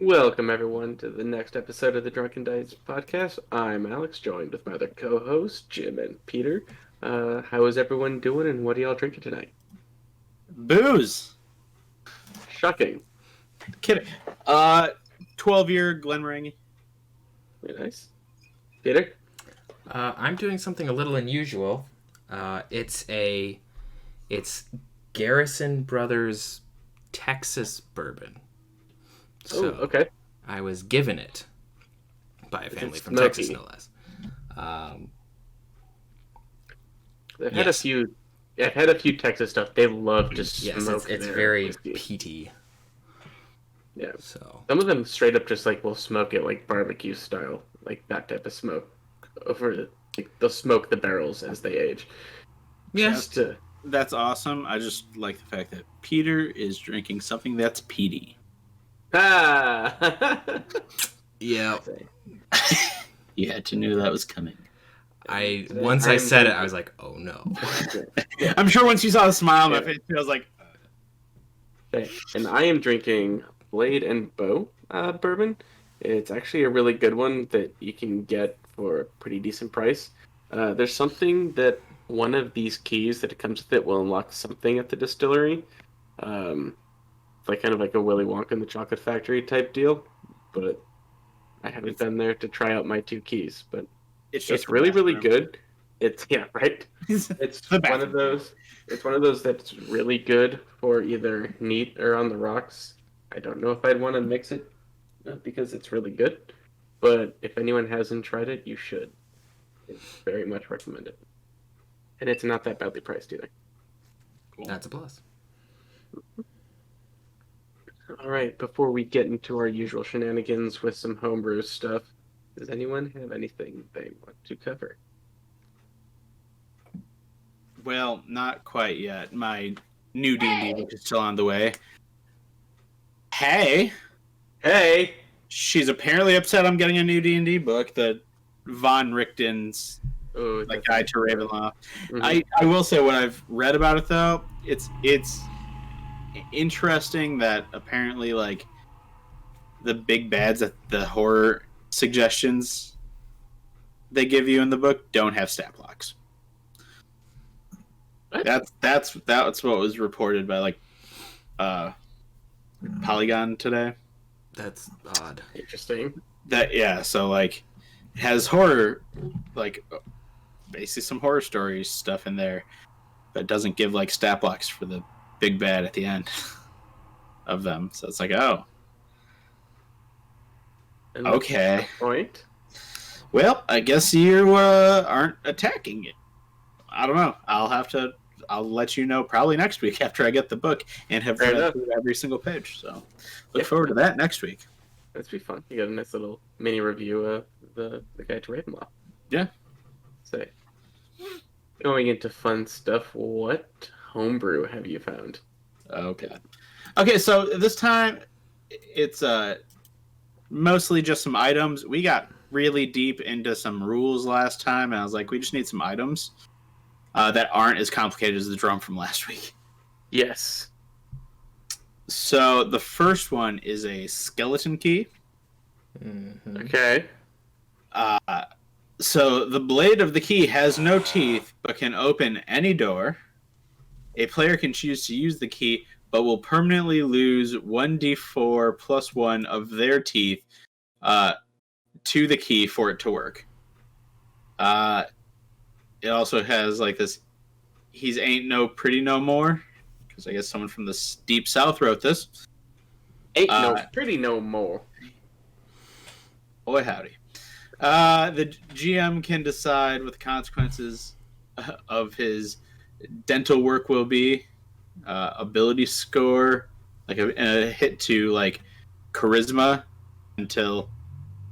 Welcome, everyone, to the next episode of the Drunken podcast. I'm Alex, joined with my other co hosts, Jim and Peter. How is everyone doing, and what are y'all drinking tonight? Booze. Shocking. Kidding. 12-year Glenmorangie. Very nice. Peter? I'm doing something a little unusual. It's Garrison Brothers Texas bourbon. So okay. I was given it by a family from smoky? Texas, no less. I've had a few. Yeah, I've had a few Texas stuff. They love to smoke. It's their very whiskey. peaty. Yeah. So Some of them straight up just will smoke it like barbecue style, like that type of smoke. They'll smoke the barrels as they age. Yes, that's awesome. I just like the fact that Peter is drinking something that's peaty. Ah! yeah. You had to know that was coming. Once I said it, I was like, oh no. I'm sure once you saw the smile on my face, I was like, Okay. And I am drinking Blade and Bow bourbon. It's actually a really good one that you can get for a pretty decent price. There's something that one of these keys that it comes with it will unlock something at the distillery. It's kind of like a Willy Wonka and the Chocolate Factory type deal. But I haven't been there to try out my two keys. But it's really, really good. It's right. It's one of those. It's one of those that's really good for either neat or on the rocks. I don't know if I'd want to mix it because it's really good. But if anyone hasn't tried it, you should. It's very much recommend it. And it's not that badly priced either. Cool. That's a plus. All right, before we get into our usual shenanigans with some homebrew stuff, does anyone have anything they want to cover? well, not quite yet. My new D&D book is still on the way. Hey, she's apparently upset I'm getting a new D&D book. The Von Richten's Guide to Ravenloft. Mm-hmm. I will say what I've read about it though. It's interesting that apparently the big bads at the horror suggestions they give you in the book don't have stat blocks. What? That's what was reported by Polygon today. That's odd. Interesting. So it has horror, basically some horror stories stuff in there, but doesn't give stat blocks for the big bad at the end of them. So it's okay. Point. Well, I guess you aren't attacking it. I don't know. I'll let you know probably next week after I get the book and have read through every single page. So look forward to that next week. That'd be fun. You got a nice little mini review of the Guide to Ravenloft. Yeah. So, going into fun stuff, what homebrew have you found? Okay, so this time it's mostly just some items. We got really deep into some rules last time, and I was like, we just need some items that aren't as complicated as the drum from last week. Yes. So the first one is a skeleton key. Mm-hmm. Okay. So the blade of the key has no teeth, but can open any door. A player can choose to use the key, but will permanently lose 1d4 plus 1 of their teeth to the key for it to work. It also has this, he's ain't no pretty no more, because I guess someone from the deep south wrote this. Ain't no pretty no more. Boy howdy. The GM can decide what the consequences of his dental work will be. Ability score, a hit to charisma until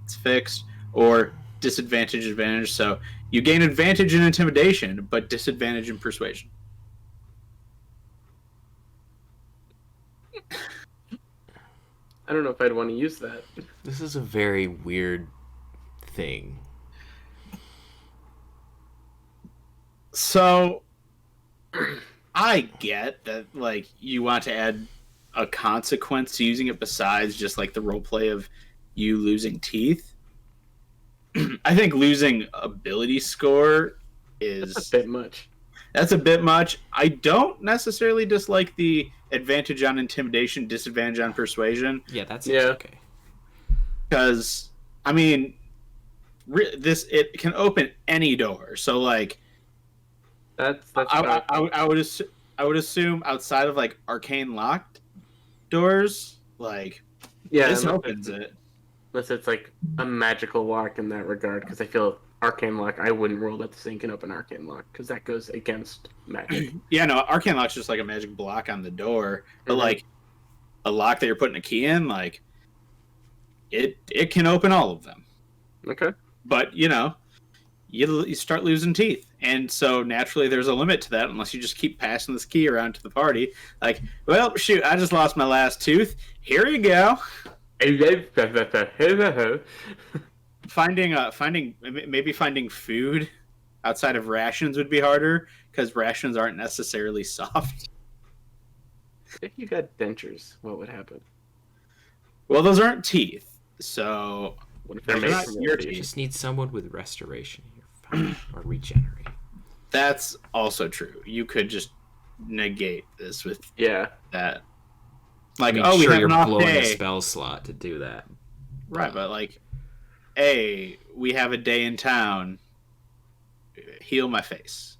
it's fixed, or disadvantage advantage. So you gain advantage in intimidation, but disadvantage in persuasion. I don't know if I'd want to use that. This is a very weird thing. So I get that you want to add a consequence to using it besides just like the role play of you losing teeth. I think losing ability score is That's a bit much. That's a bit much. I don't necessarily dislike the advantage on intimidation, disadvantage on persuasion. Yeah, that's Yeah. okay. Because, I mean, it can open any door. So, like, That's I would assume outside of like arcane locked doors, like this unless opens it. unless it's like a magical lock in that regard, because I feel Arcane Lock, I wouldn't roll that the same can open Arcane Lock, because that goes against magic. Yeah, no, arcane lock's just like a magic block on the door, but Mhm. like a lock that you're putting a key in, like it can open all of them. Okay. But you know, you start losing teeth, and so naturally there's a limit to that unless you just keep passing this key around to the party. Like, well, shoot, I just lost my last tooth. Here you go. Finding food outside of rations would be harder because rations aren't necessarily soft. If you got dentures, what would happen? Well, those aren't teeth, so What if they're They're made not from your your You teeth. just need someone with restoration. You're fine. Or regenerate. that's also true. You could just negate this with Yeah. that. Like, I mean, oh, we sure, have you're an off blowing a day. spell slot to do that. Right, but like, hey, we have a day in town. Heal my face.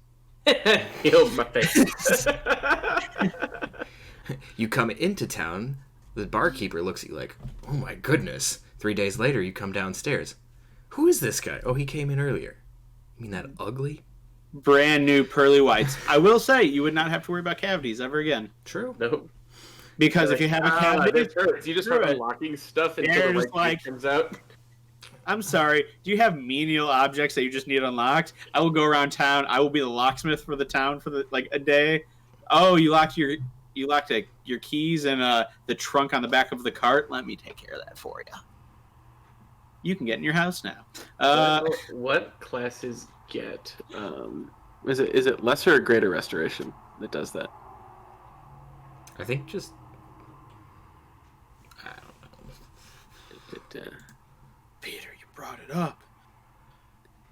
Heal my face. You come into town, the barkeeper looks at you like, oh my goodness. 3 days later, you come downstairs. Who is this guy? Oh, he came in earlier. You mean that ugly? Brand new pearly whites. I will say, you would not have to worry about cavities ever again. True. No. Because if you have a cavity, this hurts. You just screw start it. unlocking stuff until You're the just right like- key comes out. I'm sorry, do you have menial objects that you just need unlocked? I will go around town. I will be the locksmith for the town for a day. Oh, you locked your keys in the trunk on the back of the cart. Let me take care of that for you. You can get in your house now. What classes get? Is it lesser or greater restoration that does that? I think just... I don't know. Peter, you brought it up.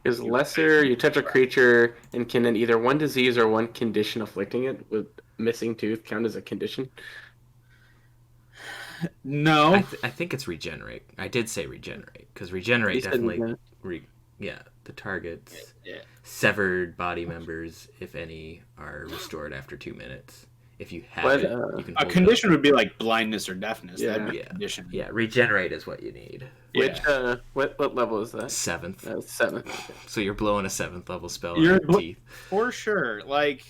Is lesser, you touch a creature and can then either one disease or one condition afflicting it with missing tooth count as a condition? No. I think it's regenerate. I did say regenerate, because regenerate You said definitely... regenerate. the target's Yeah. severed body members, if any, are restored after 2 minutes. If you have What, it, you can A hold it condition would be like blindness or deafness. Yeah. That'd be a Yeah. condition. up. Yeah, regenerate is what you need. Which what level is that? 7th. 7th. Okay. So you're blowing a 7th level spell on You're your teeth. For sure. Like,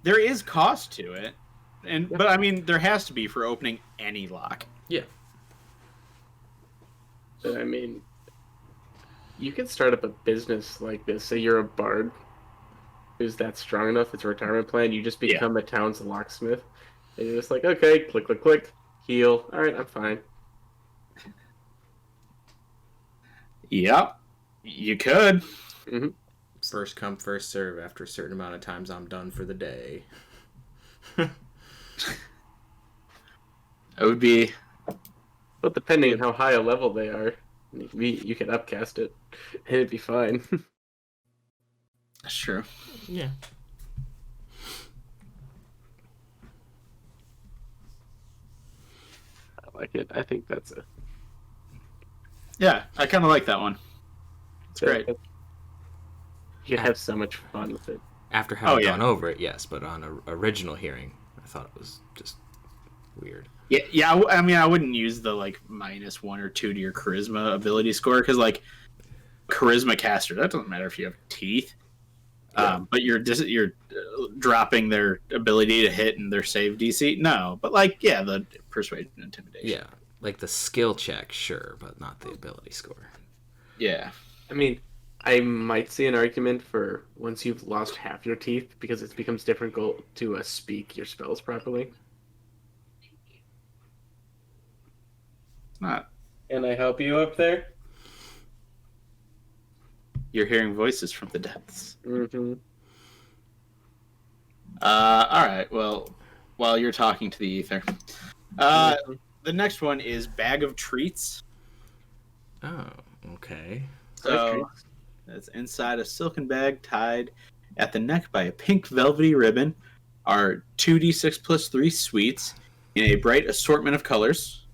there is cost to it, but I mean, there has to be for opening any lock. Yeah. But I mean, you can start up a business like this. Say you're a bard who's that strong enough, it's a retirement plan. You just become a town's locksmith. And you're just like, okay, click, click, click, heal. All right, I'm fine. Yep, you could. Hmm. First come, first serve. After a certain amount of times, I'm done for the day. It would be. But depending on how high a level they are, you can upcast it, and it'd be fine. That's true. Yeah. I like it. I think that's a... Yeah, I kind of like that one. It's great. You have so much fun with it. After having yeah. gone over it, yes, but on a original hearing, I thought it was just weird. Yeah. I mean, I wouldn't use the like -1 or 2 to your charisma ability score because like charisma caster, that doesn't matter if you have teeth. Yeah. But you're dropping their ability to hit and their save DC. No, but like the persuasion and intimidation. Yeah, like the skill check, sure, but not the ability score. Yeah. I mean, I might see an argument for once you've lost half your teeth because it becomes difficult to speak your spells properly. It's not. Can I help you up there? You're hearing voices from the depths. Mm-hmm. All right. Well, while you're talking to the ether. Mhm. The next one is Bag of Treats. Oh, okay. So it's inside a silken bag tied at the neck by a pink velvety ribbon are 2d6 plus 3 sweets in a bright assortment of colors.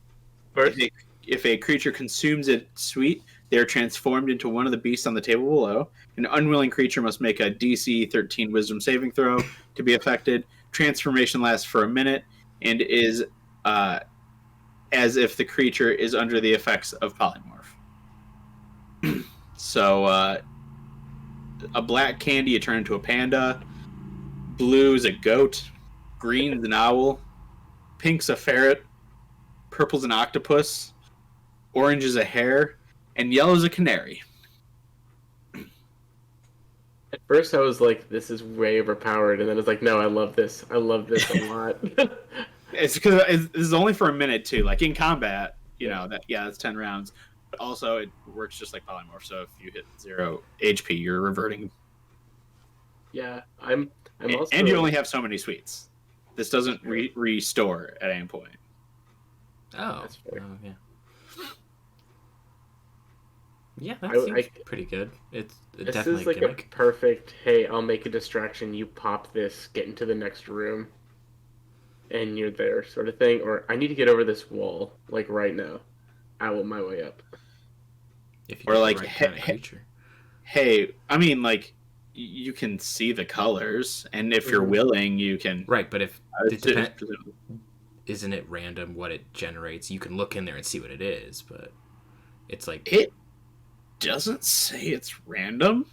First, If a creature consumes its sweet, they are transformed into one of the beasts on the table below. An unwilling creature must make a DC 13 Wisdom saving throw to be affected. Transformation lasts for a minute and is uh, as if the creature is under the effects of polymorph. So, a black candy, you turn into a panda. Blue is a goat. Green's an owl. Pink's a ferret. Purple's an octopus. Orange is a hare. And yellow's a canary. at first I was like, "This is way overpowered," and then I was like, "No, I love this. I love this a lot." It's because this is only for a minute too. Like in combat, that's 10 rounds. But also, it works just like polymorph. So if you hit 0 HP, you're reverting, Yeah, I'm also, and you only have so many sweets. This doesn't restore at any point. Oh, That's fair. yeah. Yeah, that I- seems pretty good. It's This definitely is like a gimmick. a perfect. Hey, I'll make a distraction. You pop this, get into the next room, and you're there, sort of thing. Or I need to get over this wall, like right now. I will my way up. If you Or get like, the right kind of creature. Hey, I mean, like, you can see the colors, and if you're Mhm. willing, you can. Right, but if it It's- depends, isn't it random what it generates? You can look in there and see what it is, but it's like It doesn't say it's random.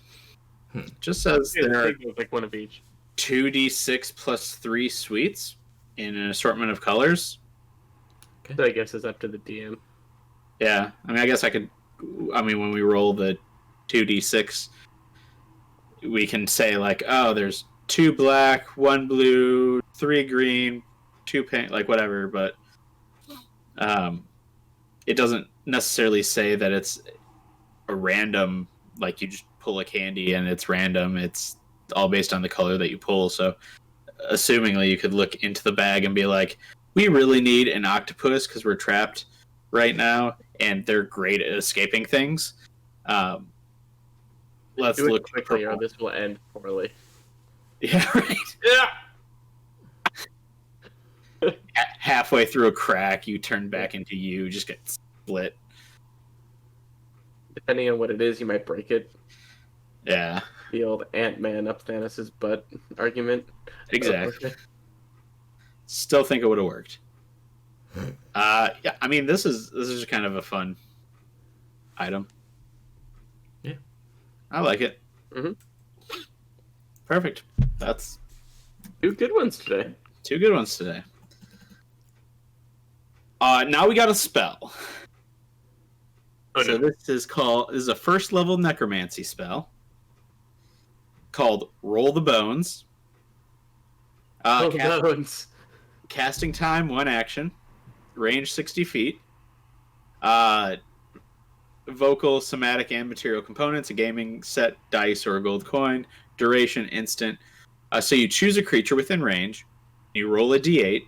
It just says Yeah, there are like one of each. 2d6 plus 3 sweets in an assortment of colors. So I guess it's up to the DM. Yeah, I mean, I guess I could. I mean, when we roll the 2d6, we can say like, oh, there's 2 black, 1 blue, 3 green, 2 pink, like whatever. But it doesn't necessarily say that it's a random. Like you just pull a candy and it's random. It's all based on the color that you pull. So, assumingly, you could look into the bag and be like, we really need an octopus because we're trapped right now, and they're great at escaping things. Let's Do it look quickly, or purple. this will end poorly. Yeah, right. Yeah. Halfway through a crack, you turn back into you, just get split. Depending on what it is, you might break it. Yeah, The old Ant-Man up Thanos' butt argument. exactly. Still think it would have worked. Yeah, I mean, this is kind of a fun item. Yeah. I like it. Mhm. Perfect. That's 2 good ones today. 2 good ones today. Now we got a spell. So this is a first level necromancy spell called Roll the Bones. Bones. Casting time 1 action, range 60 feet. Vocal, somatic, and material components: a gaming set, dice, or a gold coin. Duration instant. So you choose a creature within range. You roll a d8.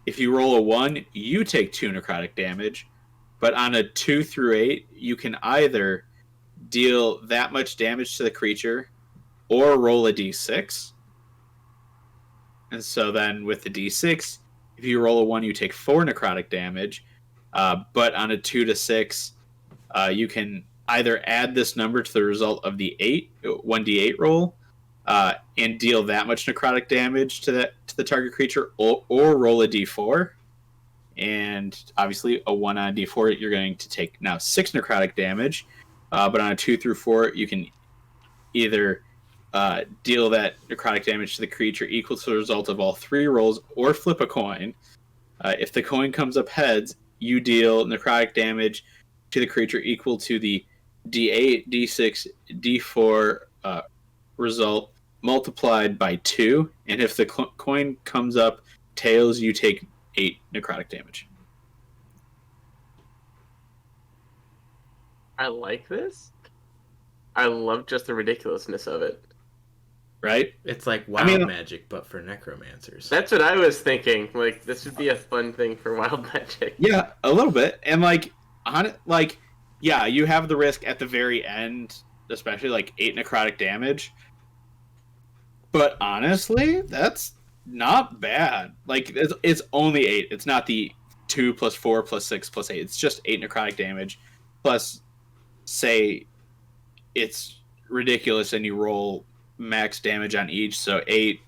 If you roll a 1, you take 2 necrotic damage. But on a 2 through 8, you can either deal that much damage to the creature or roll a d6. And so then with the d6, if you roll a 1, you take 4 necrotic damage. But on a 2 to 6, you can either add this number to the result of the 1d8 roll, and deal that much necrotic damage to the target creature, or roll a d4. And obviously, a 1 on a d4, you're going to take now 6 necrotic damage. But on a 2 through 4, you can either deal that necrotic damage to the creature equal to the result of all 3 rolls, or flip a coin. If the coin comes up heads, you deal necrotic damage to the creature equal to the d8, d6, d4 result multiplied by 2. And if the coin comes up tails, you take 8 necrotic damage. I like this. I love just the ridiculousness of it. right? It's like wild magic, but for necromancers. That's what I was thinking. Like, this would be a fun thing for wild magic. Yeah, a little bit. And yeah, you have the risk at the very end, especially like 8 necrotic damage. But honestly, that's not bad. Like, it's only 8. It's not the 2 plus 4 plus 6 plus 8. It's just 8 necrotic damage. Plus, say it's ridiculous and you roll max damage on each. So 8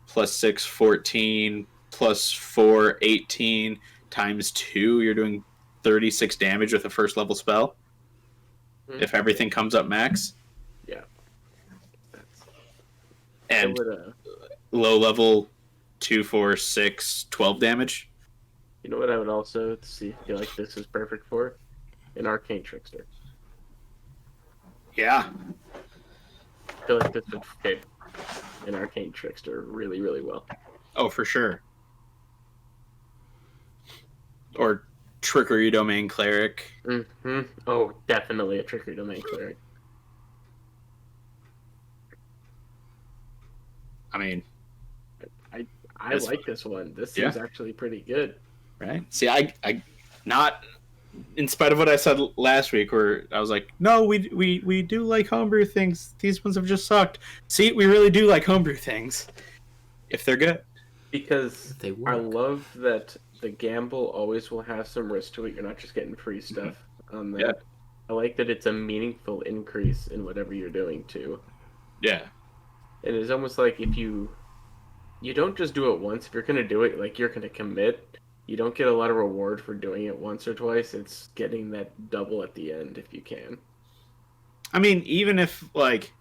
plus 6, 14, plus 4, 18, times 2, you're doing 36 damage with a first level spell. Mm-hmm. If everything comes up max. Yeah. And low level 2, 4, 6, 12 damage. You know what I would also feel like this is perfect for? An Arcane Trickster. Yeah. I feel like this would fit an Arcane Trickster really, really well. Oh, for sure. Or Trickery Domain Cleric. Mm-hmm. Oh, definitely a Trickery Domain Cleric. I mean, I like this one. This seems actually pretty good. Right? See, I not in spite of what I said last week, where I was like, no, we do like homebrew things. These ones have just sucked. See, we really do like homebrew things if they're good. Because I love that the gamble always will have some risk to it. You're not just getting free stuff on that. Yeah. I like that it's a meaningful increase in whatever you're doing too. Yeah. And it's almost like if you don't just do it once. If you're going to do it, like, you're going to commit. You don't get a lot of reward for doing it once or twice. It's getting that double at the end if you can. I mean, even if, like,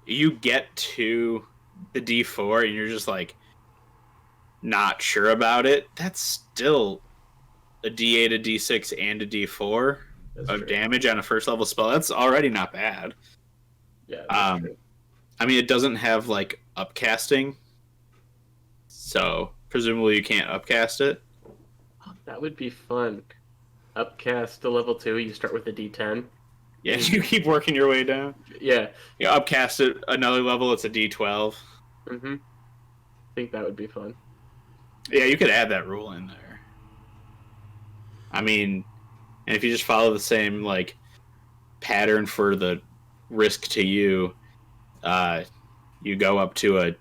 you get to the D4 and you're just, like, not sure about it, that's still a D8, a D6, and a D4 of damage on a first level spell. That's already not bad. Yeah, that's true. I mean, it doesn't have, like, upcasting, so presumably you can't upcast it. That would be fun. Upcast to level 2, you start with a D10. Yeah, you keep working your way down. Yeah. You upcast it another level, it's a D12. Mm-hmm. I think that would be fun. Yeah, you could add that rule in there. I mean, and if you just follow the same, like, pattern for the risk to you, you go up to a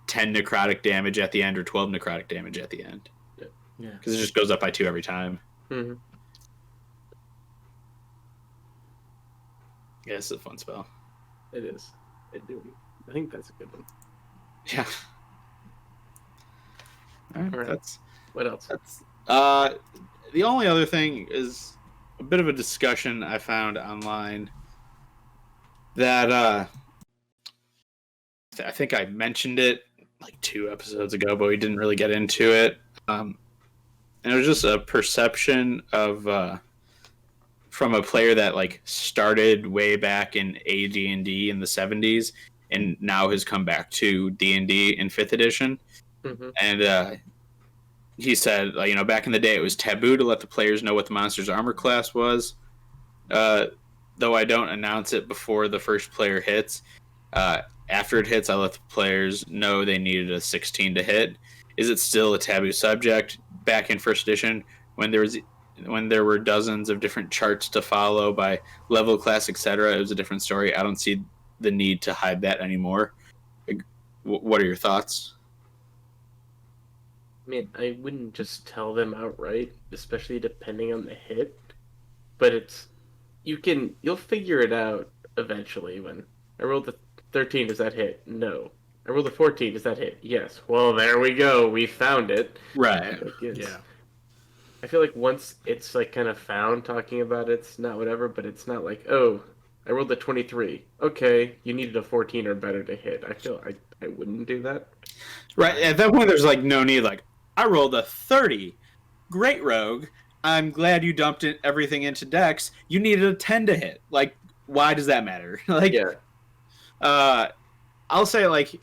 10 necrotic damage at the end or 12 necrotic damage at the end. Yeah. Because it just goes up by 2 every time. Mm-hmm. Yeah, it's a fun spell. It is. I think that's a good one. Yeah. All right. That's what else? The only other thing is a bit of a discussion I found online that I think I mentioned it like 2 episodes ago, but we didn't really get into it. And it was just a perception of from a player that like started way back in AD&D in the 70s and now has come back to D&D in 5th edition. Mm-hmm. And he said, back in the day it was taboo to let the players know what the monster's armor class was. Though I don't announce it before the first player hits. After it hits, I let the players know they needed a 16 to hit. Is it still a taboo subject? Back in 1st edition, when there were dozens of different charts to follow by level, class, etc., it was a different story. I don't see the need to hide that anymore. What are your thoughts? I mean, I wouldn't just tell them outright, especially depending on the hit. But you'll figure it out eventually. When I rolled the 13, does that hit? No. I rolled a 14, does that hit? Yes. Well, there we go. We found it. Right. Yeah. I feel like once it's like kind of found, talking about it's not whatever, but it's not like, oh, I rolled a 23. Okay, you needed a 14 or better to hit. I feel I wouldn't do that. Right. At that point, there's like no need. Like, I rolled a 30. Great, Rogue. I'm glad you dumped everything into Dex. You needed a 10 to hit. Like, why does that matter? Like, yeah. I'll say like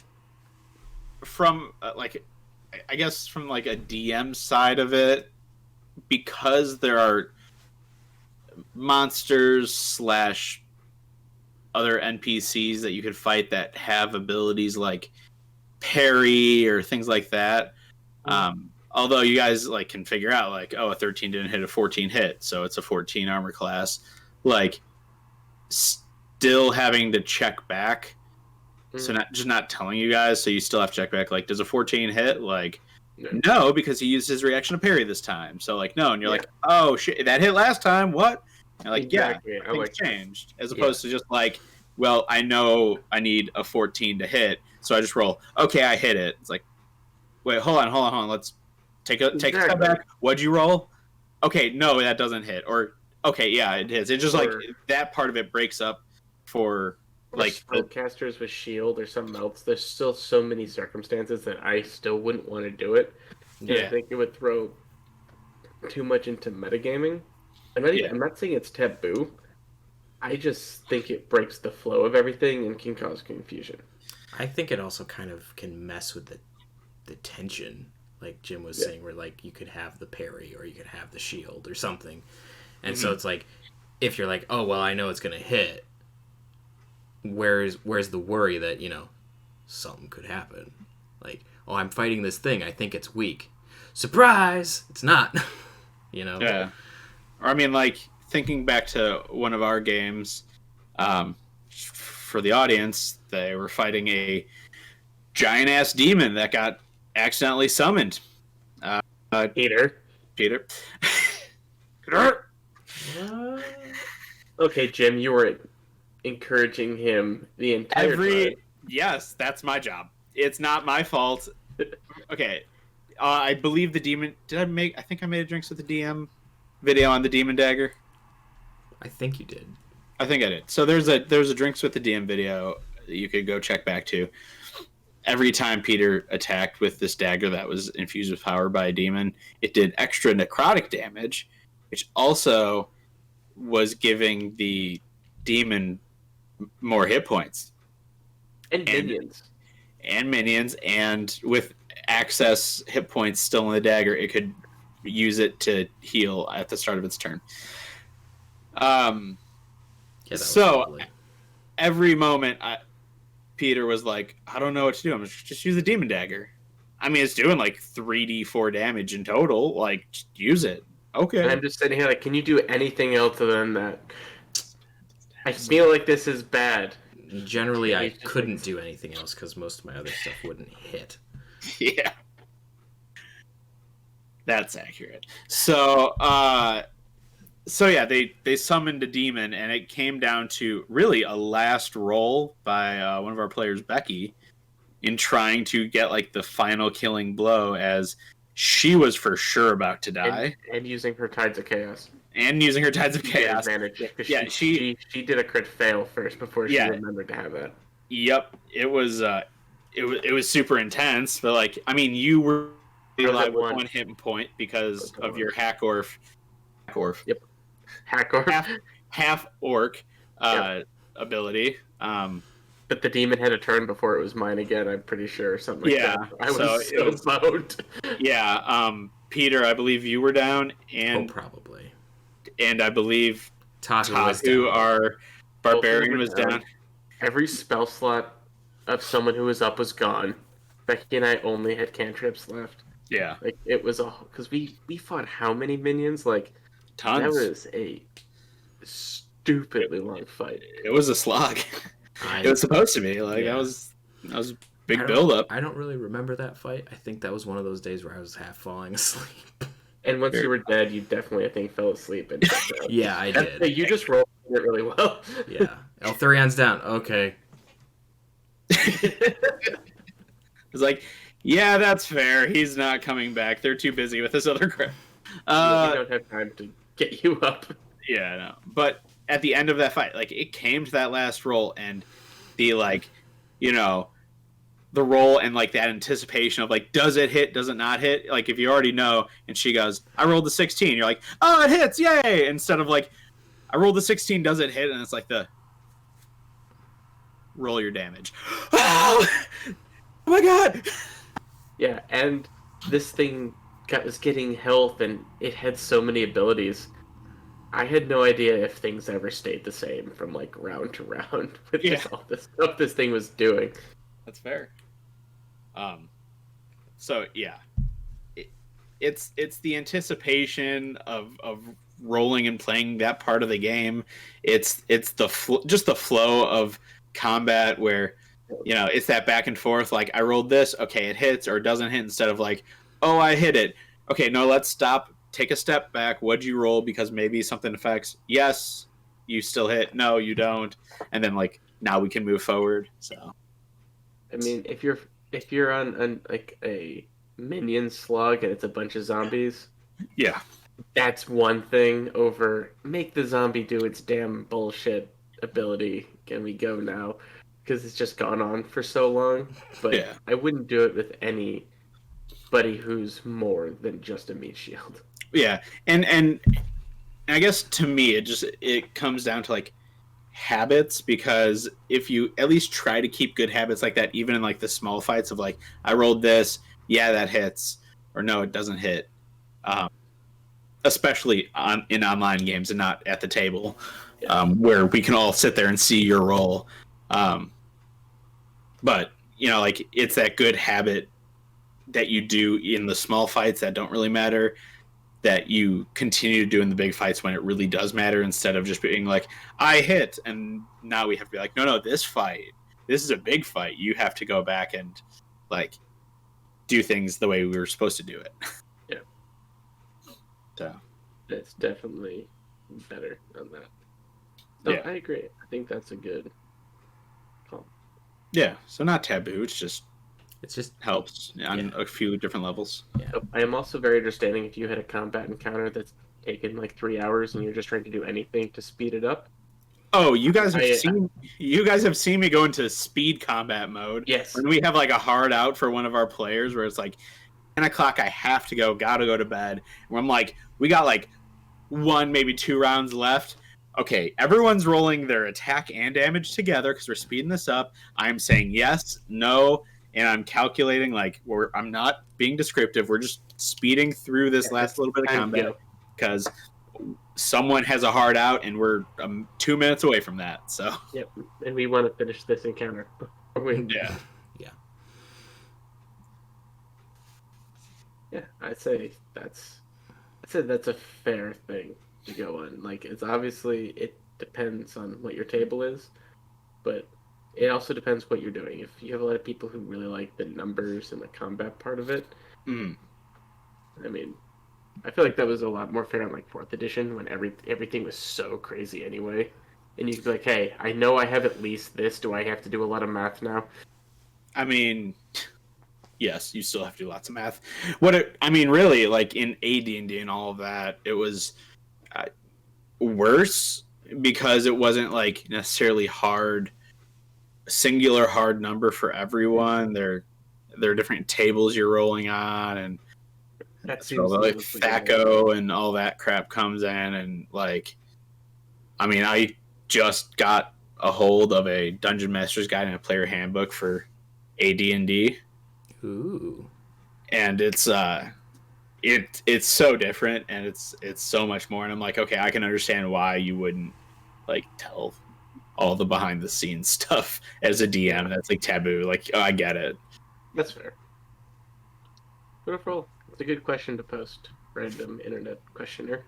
from I guess from like a DM side of it, because there are monsters / other NPCs that you could fight that have abilities like parry or things like that. Although you guys like can figure out like, oh, a 13 didn't hit a 14 hit, so it's a 14 armor class. Like, still having to check back. So not telling you guys, so you still have to check back. Like, does a 14 hit? Like, no, because he used his reaction to parry this time. So like, no, and you're like, oh shit, that hit last time. What? And you're like, exactly. Yeah, things changed. As opposed to just like, well, I know I need a 14 to hit, so I just roll. Okay, I hit it. It's like, wait, hold on. Let's take a step back. What'd you roll? Okay, no, that doesn't hit. Or okay, yeah, it hits. It just like that part of it breaks up for like spellcasters with shield or something else. There's still so many circumstances that I still wouldn't want to do it. Yeah, I think it would throw too much into metagaming. I'm not saying it's taboo. I just think it breaks the flow of everything and can cause confusion. I think it also kind of can mess with the tension, like Jim was saying, where like you could have the parry or you could have the shield or something. And so it's like, if you're like, oh, well, I know it's going to hit, where's the worry that, you know, something could happen? Like, oh, I'm fighting this thing. I think it's weak. Surprise! It's not. You know? Yeah. Or, I mean, like, thinking back to one of our games, for the audience, they were fighting a giant-ass demon that got accidentally summoned. Peter. Peter. Okay, Jim, you were encouraging him the entire time. Yes, that's my job. It's not my fault. Okay, I believe the demon. I think I made a Drinks with the DM video on the demon dagger. I think you did. I think I did. So there's a Drinks with the DM video that you could go check back to. Every time Peter attacked with this dagger that was infused with power by a demon, it did extra necrotic damage, which also was giving the demon more hit points. And minions. And with access hit points still in the dagger, it could use it to heal at the start of its turn. So every moment Peter was like, I don't know what to do. I'm just use the demon dagger. I mean, it's doing like 3d4 damage in total. Like, just use it. Okay. And I'm just sitting here like, can you do anything else other than that? I feel like this is bad. Generally, I couldn't do anything else because most of my other stuff wouldn't hit. Yeah. That's accurate. So yeah, they summoned a demon, and it came down to really a last roll by one of our players, Becky, in trying to get like the final killing blow, as she was for sure about to die, and using her Tides of Chaos. Yeah, she did a crit fail first before she remembered to have that. Yep, it was super intense, but like, I mean, you were alive with one hit point because of your hack orf. Yep. Hack orf. Half orc ability. But the demon had a turn before it was mine again, I'm pretty sure, or something like that. I was so boned. Yeah, Peter, I believe you were down, and probably. And I believe Tahu, our barbarian, was down. Every spell slot of someone who was up was gone. Becky and I only had cantrips left. Yeah. Like, it was because we fought how many minions? Like, tons. That was a stupidly long fight. It was a slog. It was supposed to be. Like, that was a big build-up. I don't really remember that fight. I think that was one of those days where I was half falling asleep. And once you were dead, you definitely, I think, fell asleep. And yeah, I did. You just rolled it really well. Yeah. Eltherion's down. Okay. It's like, yeah, that's fair. He's not coming back. They're too busy with this other crap. We don't have time to get you up. Yeah, I know. But at the end of that fight, like, it came to that last roll, and the, like, you know, the roll and like that anticipation of like, does it hit, does it not hit? Like, if you already know, and she goes, I rolled the 16, you're like, oh, it hits, yay! Instead of like, I rolled the 16, does it hit? And it's like the roll your damage. Oh my god! Yeah, and this thing was getting health, and it had so many abilities. I had no idea if things ever stayed the same from like round to round with Yeah. all this stuff this thing was doing. That's fair. So yeah, it's the anticipation of rolling and playing that part of the game. It's the just the flow of combat where it's that back and forth. Like I rolled this, okay, it hits or it doesn't hit. Instead of like, oh, I hit it. Okay, no, let's stop. Take a step back. What'd you roll? Because maybe something affects. Yes, you still hit. No, you don't. And then like now we can move forward. So I mean, if you're on like a minion slug and it's a bunch of zombies, yeah, that's one thing. Over make the zombie do its damn bullshit ability. Can we go now? Because it's just gone on for so long. But yeah. I wouldn't do it with anybody who's more than just a meat shield. Yeah, and I guess to me it comes down to like habits, because if you at least try to keep good habits like that, even in like the small fights of like I rolled this, yeah, that hits, or no, it doesn't hit, especially in online games and not at the table, where we can all sit there and see your roll. But like it's that good habit that you do in the small fights that don't really matter, that you continue to do in the big fights when it really does matter, instead of just being like, I hit, and now we have to be like, no, this is a big fight. You have to go back and like do things the way we were supposed to do it. Yeah. So It's definitely better on that. So yeah. I agree. I think that's a good call. Yeah, so not taboo, it's just helps on Yeah. a few different levels. So I am also very understanding if you had a combat encounter that's taken like 3 hours and you're just trying to do anything to speed it up. Oh, you guys have seen me go into speed combat mode. Yes. When we have like a hard out for one of our players where it's like 10 o'clock, I have to go, gotta go to bed. Where I'm like, we got like 1, maybe 2 rounds left. Okay, everyone's rolling their attack and damage together because we're speeding this up. I'm saying yes, no, and I'm calculating like I'm not being descriptive. We're just speeding through this last little bit of combat because someone has a hard out and we're 2 minutes away from that. So yep, and we want to finish this encounter. Yeah, I'd say that's a fair thing to go on. Like it's obviously it depends on what your table is, but it also depends what you're doing. If you have a lot of people who really like the numbers and the combat part of it, I mean, I feel like that was a lot more fair on like 4th edition when everything was so crazy anyway. And you could be like, hey, I know I have at least this. Do I have to do a lot of math now? I mean, yes, you still have to do lots of math. Really, like in AD&D and all of that, it was worse because it wasn't like necessarily singular hard number for everyone. There are different tables you're rolling on, and That's like THACO and all that crap comes in, and like, I mean, I just got a hold of a Dungeon Master's Guide and a player handbook for AD&D. Ooh. And it's so different, and it's so much more, and I'm like, okay, I can understand why you wouldn't like tell all the behind the scenes stuff as a DM. That's like taboo. Like, oh, I get it. That's fair. Beautiful. It's a good question to post. Random internet questioner.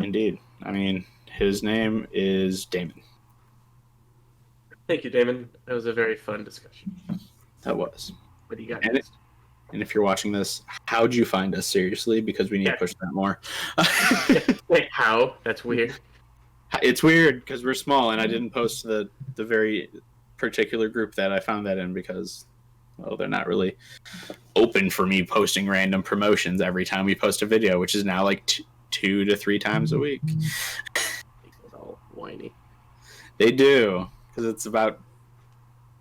Indeed. I mean, his name is Damon. Thank you, Damon. That was a very fun discussion. That was. What do you got And next? And if you're watching this, how'd you find us? Seriously, because we need to push that more. Wait, how? That's weird. It's weird because we're small, and I didn't post the very particular group that I found that in because, well, they're not really open for me posting random promotions every time we post a video, which is now like 2 to 3 times a week. It's all whiny. They do, because it's about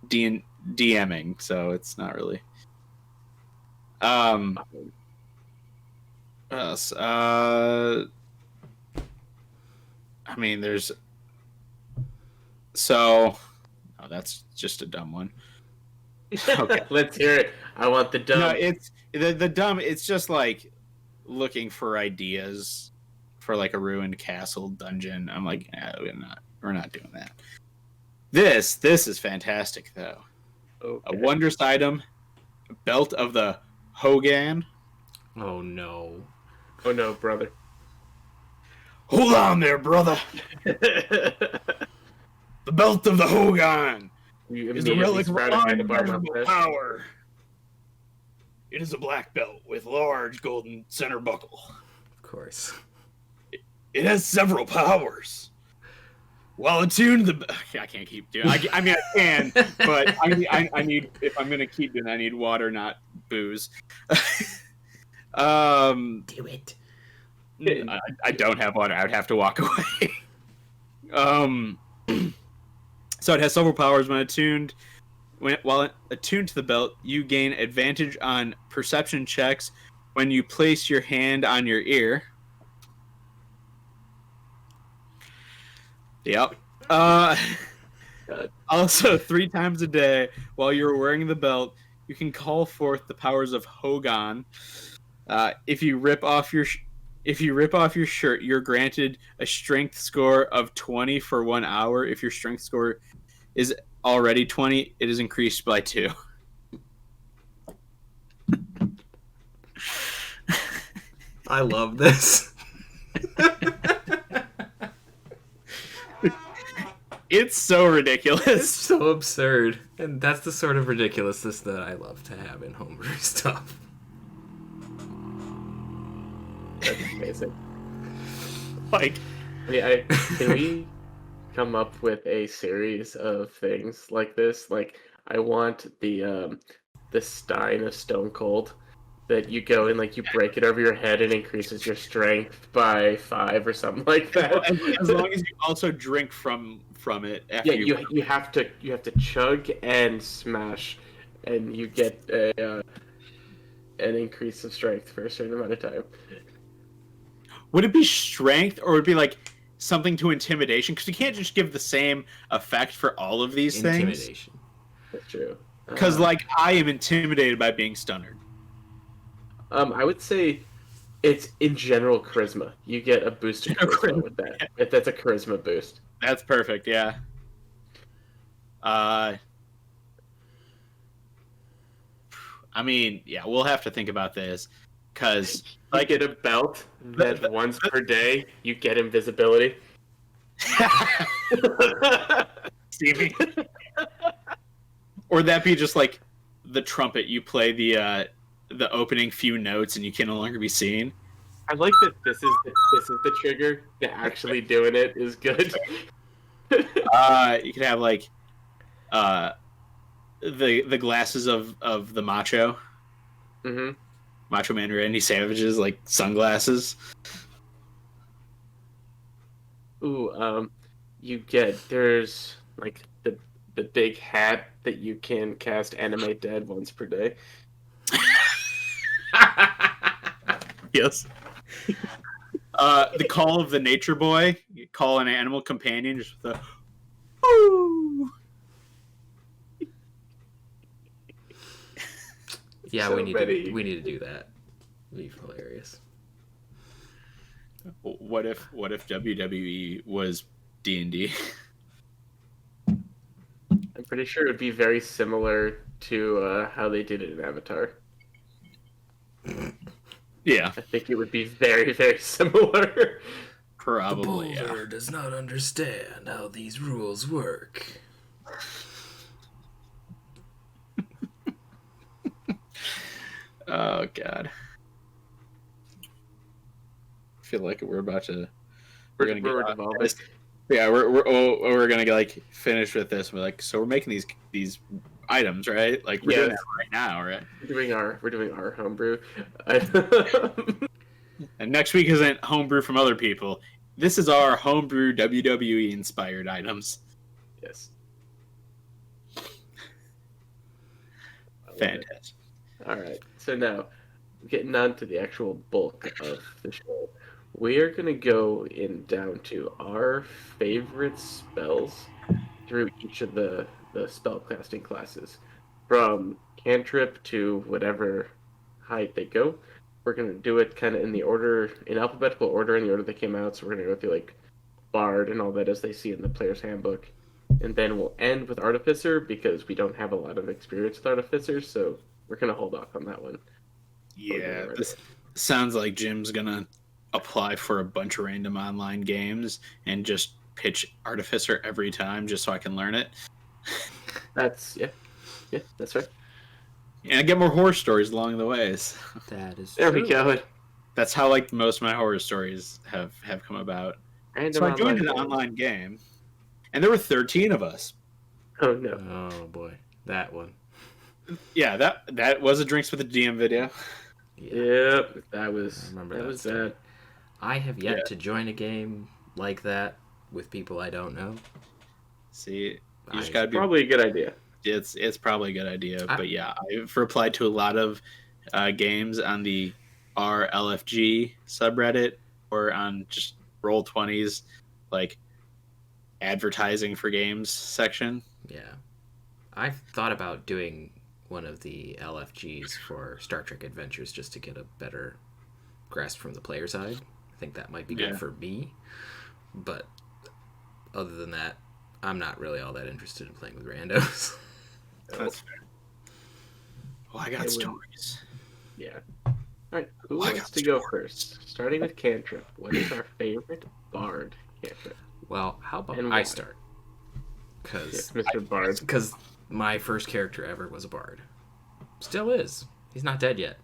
DMing, so it's not really. Yes. I mean, there's. So, oh, that's just a dumb one. Okay, let's hear it. I want the dumb. No, it's the dumb. It's just like looking for ideas for like a ruined castle dungeon. I'm like, we're not doing that. This is fantastic though. Okay. A wondrous item, belt of the Hogan. Oh no. Oh no, brother. Hold on there, brother. The belt of the Hogan is a relic of unmeasurable power. It is a black belt with large golden center buckle. Of course. It has several powers. While attuned, I can't keep doing. I mean, I can, but I need. If I'm gonna keep doing, I need water, not booze. Do it. I don't have water. I would have to walk away. So it has several powers when attuned. While attuned to the belt, you gain advantage on perception checks when you place your hand on your ear. Yep. Also, 3 times a day while you're wearing the belt, you can call forth the powers of Hogan. If you rip off your shirt, you're granted a strength score of 20 for 1 hour. If your strength score is already 20, it is increased by 2. I love this. It's so ridiculous. It's so absurd. And that's the sort of ridiculousness that I love to have in homebrew stuff. That's amazing. Like, Can we come up with a series of things like this? Like, I want the Stein of Stone Cold that you go and like you break it over your head and increases your strength by 5 or something like that. as long as you also drink from it after you have to chug and smash, and you get an increase of strength for a certain amount of time. Would it be strength, or would it be like something to intimidation? Because you can't just give the same effect for all of these things. Intimidation. That's true. Because like I am intimidated by being stunned. I would say it's in general charisma. You get a boost of charisma with that. If that's a charisma boost. That's perfect. Yeah. I mean, yeah, we'll have to think about this because like get a belt that once per day you get invisibility. Stevie. Or that be just like the trumpet. You play the opening few notes and you can no longer be seen. I like that this is the trigger. The actually doing it is good. You could have like the glasses of the Macho. Mm-hmm. Macho Man Randy Savage's like sunglasses. Ooh, there's like the big hat that you can cast Animate Dead once per day. Yes. The call of the nature boy. You call an animal companion just with a ooh. Yeah, So we need to do that. It'd be hilarious. What if WWE was D&D? I'm pretty sure it would be very similar to how they did it in Avatar. Yeah, I think it would be very, very similar. probably. The Boulder does not understand how these rules work. Oh God. I feel like we're about to. We're gonna get devolving. Yeah, we're gonna like finish with this. We're like, so we're making these items, right? Like we're doing that right now, right? We're doing our homebrew. And next week isn't homebrew from other people. This is our homebrew WWE inspired items. Yes. Fantastic. All right. So now, getting on to the actual bulk of the show, we are going to go down to our favorite spells through each of the spellcasting classes, from cantrip to whatever height they go. we're gonna do it kind of in the order, in alphabetical order, in the order they came out. So we're gonna go through like Bard and all that as they see it in the player's handbook, and then we'll end with Artificer because we don't have a lot of experience with Artificers, so we're gonna hold off on that one. Yeah, this sounds like Jim's gonna apply for a bunch of random online games and just pitch Artificer every time just so I can learn it. That's that's right. And I get more horror stories along the ways. That is There true. we go. That's how like most of my horror stories have come about. Random So I joined an games. online game, and there were 13 of us. Oh no. Oh boy, that one. Yeah, that was a Drinks with the DM video. Yep, that was I remember that that was story. that. I have yet Yeah. to join a game like that with people I don't know. See, you just I- gotta be. Probably a good idea. It's probably a good idea, I- but yeah, I've replied to a lot of games on the RLFG subreddit or on just Roll20's like advertising for games section. Yeah. I've thought about doing one of the LFGs for Star Trek Adventures just to get a better grasp from the player side. I think that might be good Yeah. for me. But other than that, I'm not really all that interested in playing with randos. That's fair. Well, I got It would- stories. Yeah. All right. Who I wants got to go first? Starting with cantrip. What is our favorite Bard cantrip? Well, how about And I why? start? Yes, Because Mr. Bard. my first character ever was a bard. Still is. He's not dead yet.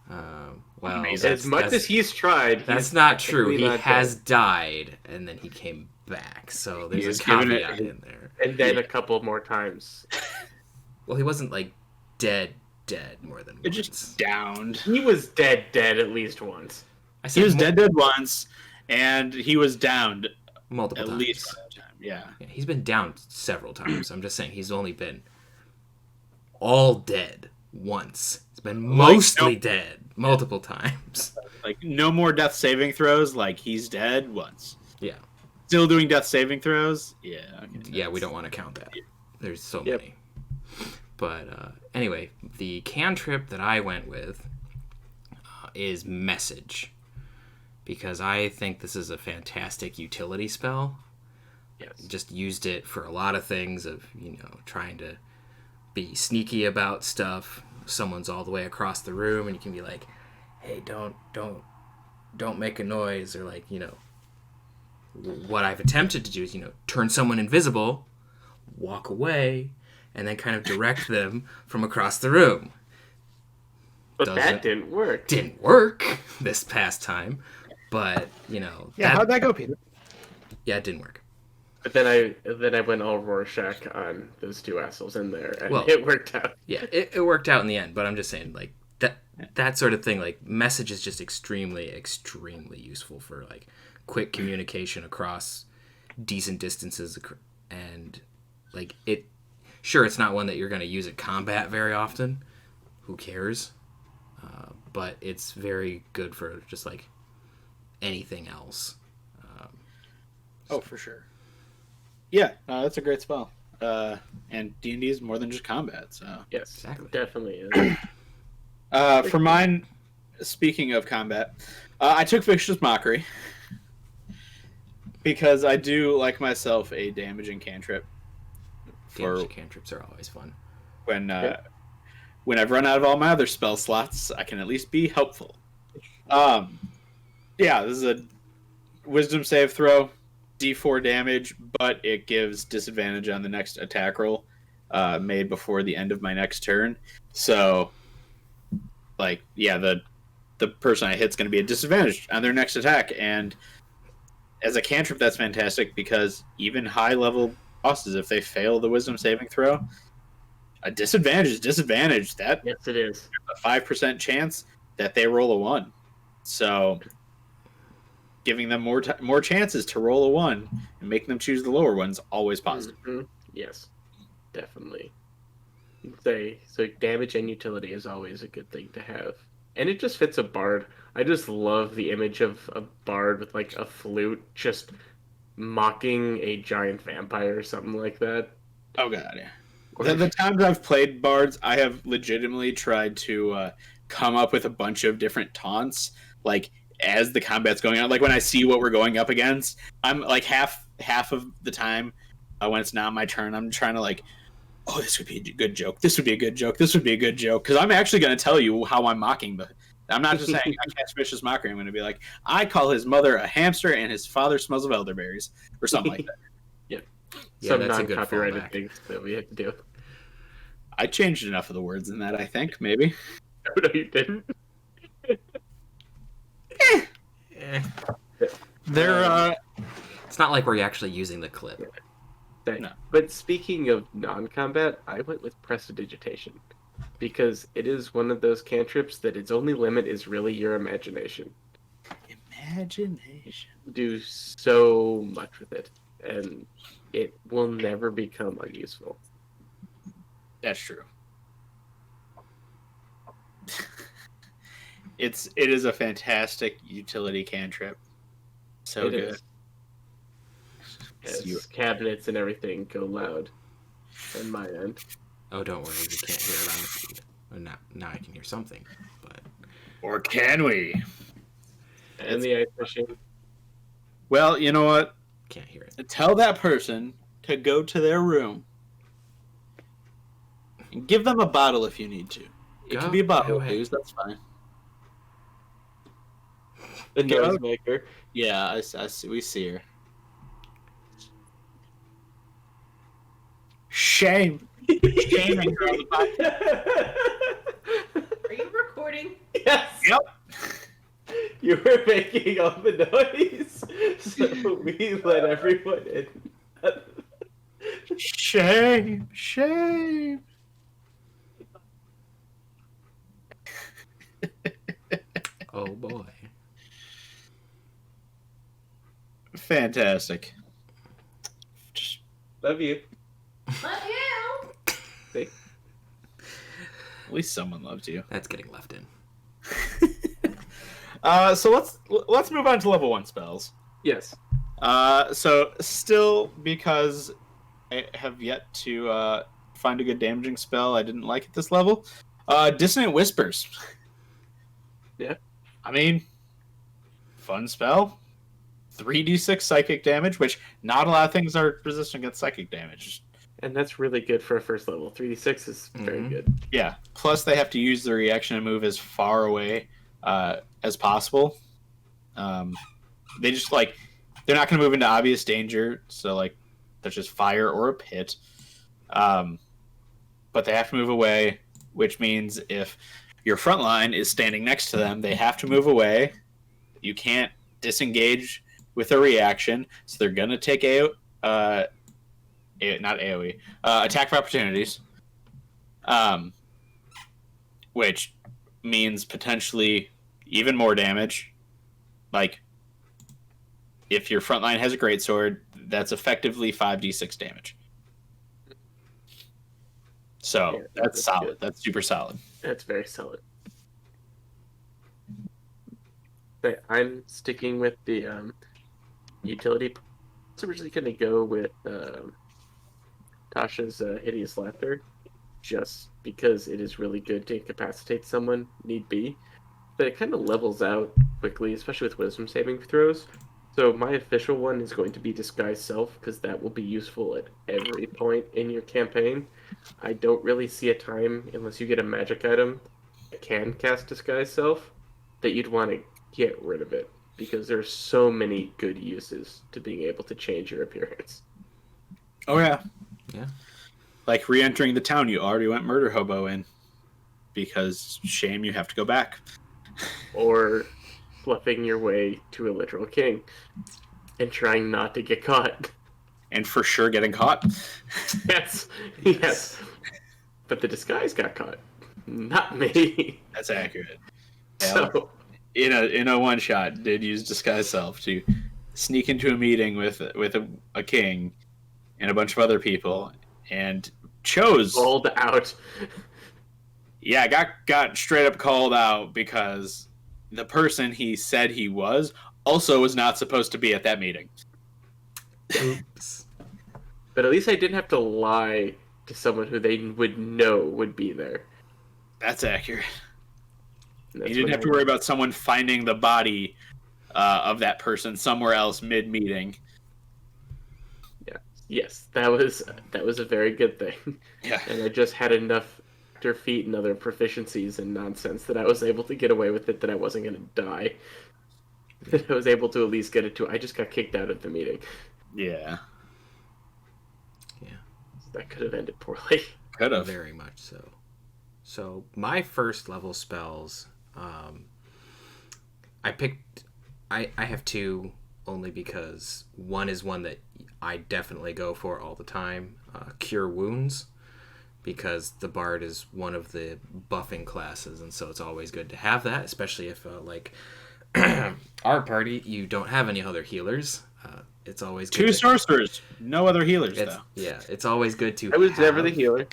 Well, Amazing. As much as he's tried, that's he's not true. technically He not has dead. died, and then he came back. So there's He's a given it- caveat in there. And then Yeah. a couple more times. Well, he wasn't like dead more than It once. just downed. He was dead at least once. I He said was dead once, and he was downed multiple at times. least one time. Yeah. Yeah, he's been down several times. I'm just saying he's only been all dead once. He's been mostly dead multiple times. Like no more death saving throws. Like he's dead once. Yeah. Still doing death saving throws. Yeah. Okay, Yeah, we don't want to count that. There's so Yep. many. But anyway, the cantrip that I went with is Message. Because I think this is a fantastic utility spell. Yes. Just used it for a lot of things of, trying to be sneaky about stuff. Someone's all the way across the room and you can be like, hey, don't make a noise, or like, what I've attempted to do is, turn someone invisible, walk away, and then kind of direct them from across the room. But Doesn't- that didn't work. Didn't work this past time, but Yeah. that, How'd that go, Peter? yeah, it didn't work. But then I went all Rorschach on those two assholes in there, and Well- it worked out. Yeah, it worked out in the end, but I'm just saying, like, that sort of thing, like, Message is just extremely, extremely useful for, like, quick communication across decent distances, and, like, sure, it's not one that you're going to use at combat very often, who cares, but it's very good for just, like, anything else. Oh, for sure. Yeah, that's a great spell. And D&D is more than just combat. So Yes, Exactly. definitely is. for mine, speaking of combat, I took Vicious Mockery because I do like myself a damaging cantrip. For Damage cantrips are always fun. when I've run out of all my other spell slots, I can at least be helpful. Yeah, this is a Wisdom save throw, D4 damage, but it gives disadvantage on the next attack roll made before the end of my next turn. So, like, yeah, the person I hit's going to be at disadvantage on their next attack, and as a cantrip, that's fantastic because even high level bosses, if they fail the Wisdom saving throw, a disadvantage is disadvantage. That Yes, it is. a 5% chance that they roll a 1. So giving them more chances to roll a 1 and making them choose the lower one's always positive. Mhm. Yes, definitely. So damage and utility is always a good thing to have, and it just fits a bard. I just love the image of a bard with like a flute just mocking a giant vampire or something like that. Oh god, yeah. The times I've played bards, I have legitimately tried to come up with a bunch of different taunts, like as the combat's going on. Like when I see what we're going up against, I'm like half of the time when it's not my turn, I'm trying to like, oh, this would be a good joke. This would be a good joke. This would be a good joke because I'm actually going to tell you how I'm mocking the. I'm not just saying I catch vicious mockery. I'm going to be like, I call his mother a hamster and his father smells of elderberries or something like that. Yeah, that's some a good non-copyrighted fallback. things that we have to do. I changed enough of the words in that, I think, maybe. No, you didn't. Eh. They're It's not like we're actually using the clip. That- No. But speaking of non-combat, I went with Prestidigitation because it is one of those cantrips that its only limit is really your imagination. imagination. Do so much with it, and it will never become unuseful. That's true. It is a fantastic utility cantrip. So It good. is. Yes, cabinets and everything go loud on my end. Oh, don't worry, we can't hear it on the feed. Well, now I can hear something, but Or can we? And the ice machine. Well, you know what? can't hear it. Tell that person to go to their room and give them a bottle if you need to. It Go can be a bottle of away. booze, that's fine. The Go. noisemaker. Yeah, I see, we see her. Shame. Shaming her on the podcast. Are you recording? Yes. Yep. You were making all the noise, so we let everyone in. Shame. Shame. Oh boy. Fantastic. Just Love you. Love you. See? at least someone loves you. That's getting left in. So let's move on to level 1 spells. Yes. So still, because I have yet to find a good damaging spell I didn't like at this level, Dissonant Whispers. Yeah. I mean, fun spell. 3d6 psychic damage, which not a lot of things are resistant against psychic damage. And that's really good for a first level. 3d6 is very Mhm. good. Yeah. Plus, they have to use the reaction and move as far away as possible. They just like they're not going to move into obvious danger, so like such as fire or a pit. But they have to move away, which means if your front line is standing next to them, they have to move away. You can't disengage with a reaction, so they're going to take not AoE, attack of opportunities. Which means potentially even more damage. Like, if your front line has a greatsword, that's effectively 5d6 damage. So, Yeah, that's that's solid. good. That's super solid. That's very solid. But I'm sticking with the utility. So we're just going to go with Tasha's Hideous Laughter, just because it is really good to incapacitate someone, need be. But it kind of levels out quickly, especially with wisdom saving throws. So my official one is going to be Disguise Self, because that will be useful at every point in your campaign. I don't really see a time, unless you get a magic item that can cast Disguise Self, that you'd want to get rid of it, because there's so many good uses to being able to change your appearance. Oh, yeah. Yeah. Like re-entering the town you already went murder hobo in. Because shame, you have to go back. Or fluffing your way to a literal king and trying not to get caught. And for sure getting caught. Yes, yes. But the disguise got caught, not me. That's accurate. So In a one shot, did use Disguise Self to sneak into a meeting with a king and a bunch of other people, and chose. called out. Yeah, got straight up called out because the person he said he was also was not supposed to be at that meeting. Oops. But at least I didn't have to lie to someone who they would know would be there. That's accurate. And that's You didn't when have to worry about someone finding the body of that person somewhere else mid-meeting. Yes, that was a very good thing. Yeah. And I just had enough actor feet and other proficiencies and nonsense that I was able to get away with it, that I wasn't going to die. That I was able to at least get it to. I just got kicked out of the meeting. Yeah. That could have ended poorly. Could have. Very much so. So my first level spells, I picked. I have two only because one is one that I definitely go for all the time. Cure Wounds, because the Bard is one of the buffing classes, and so it's always good to have that, especially if like our party, you don't have any other healers. It's always good Two sorcerers, no other healers though. Yeah, it's always good to. I was never the healer.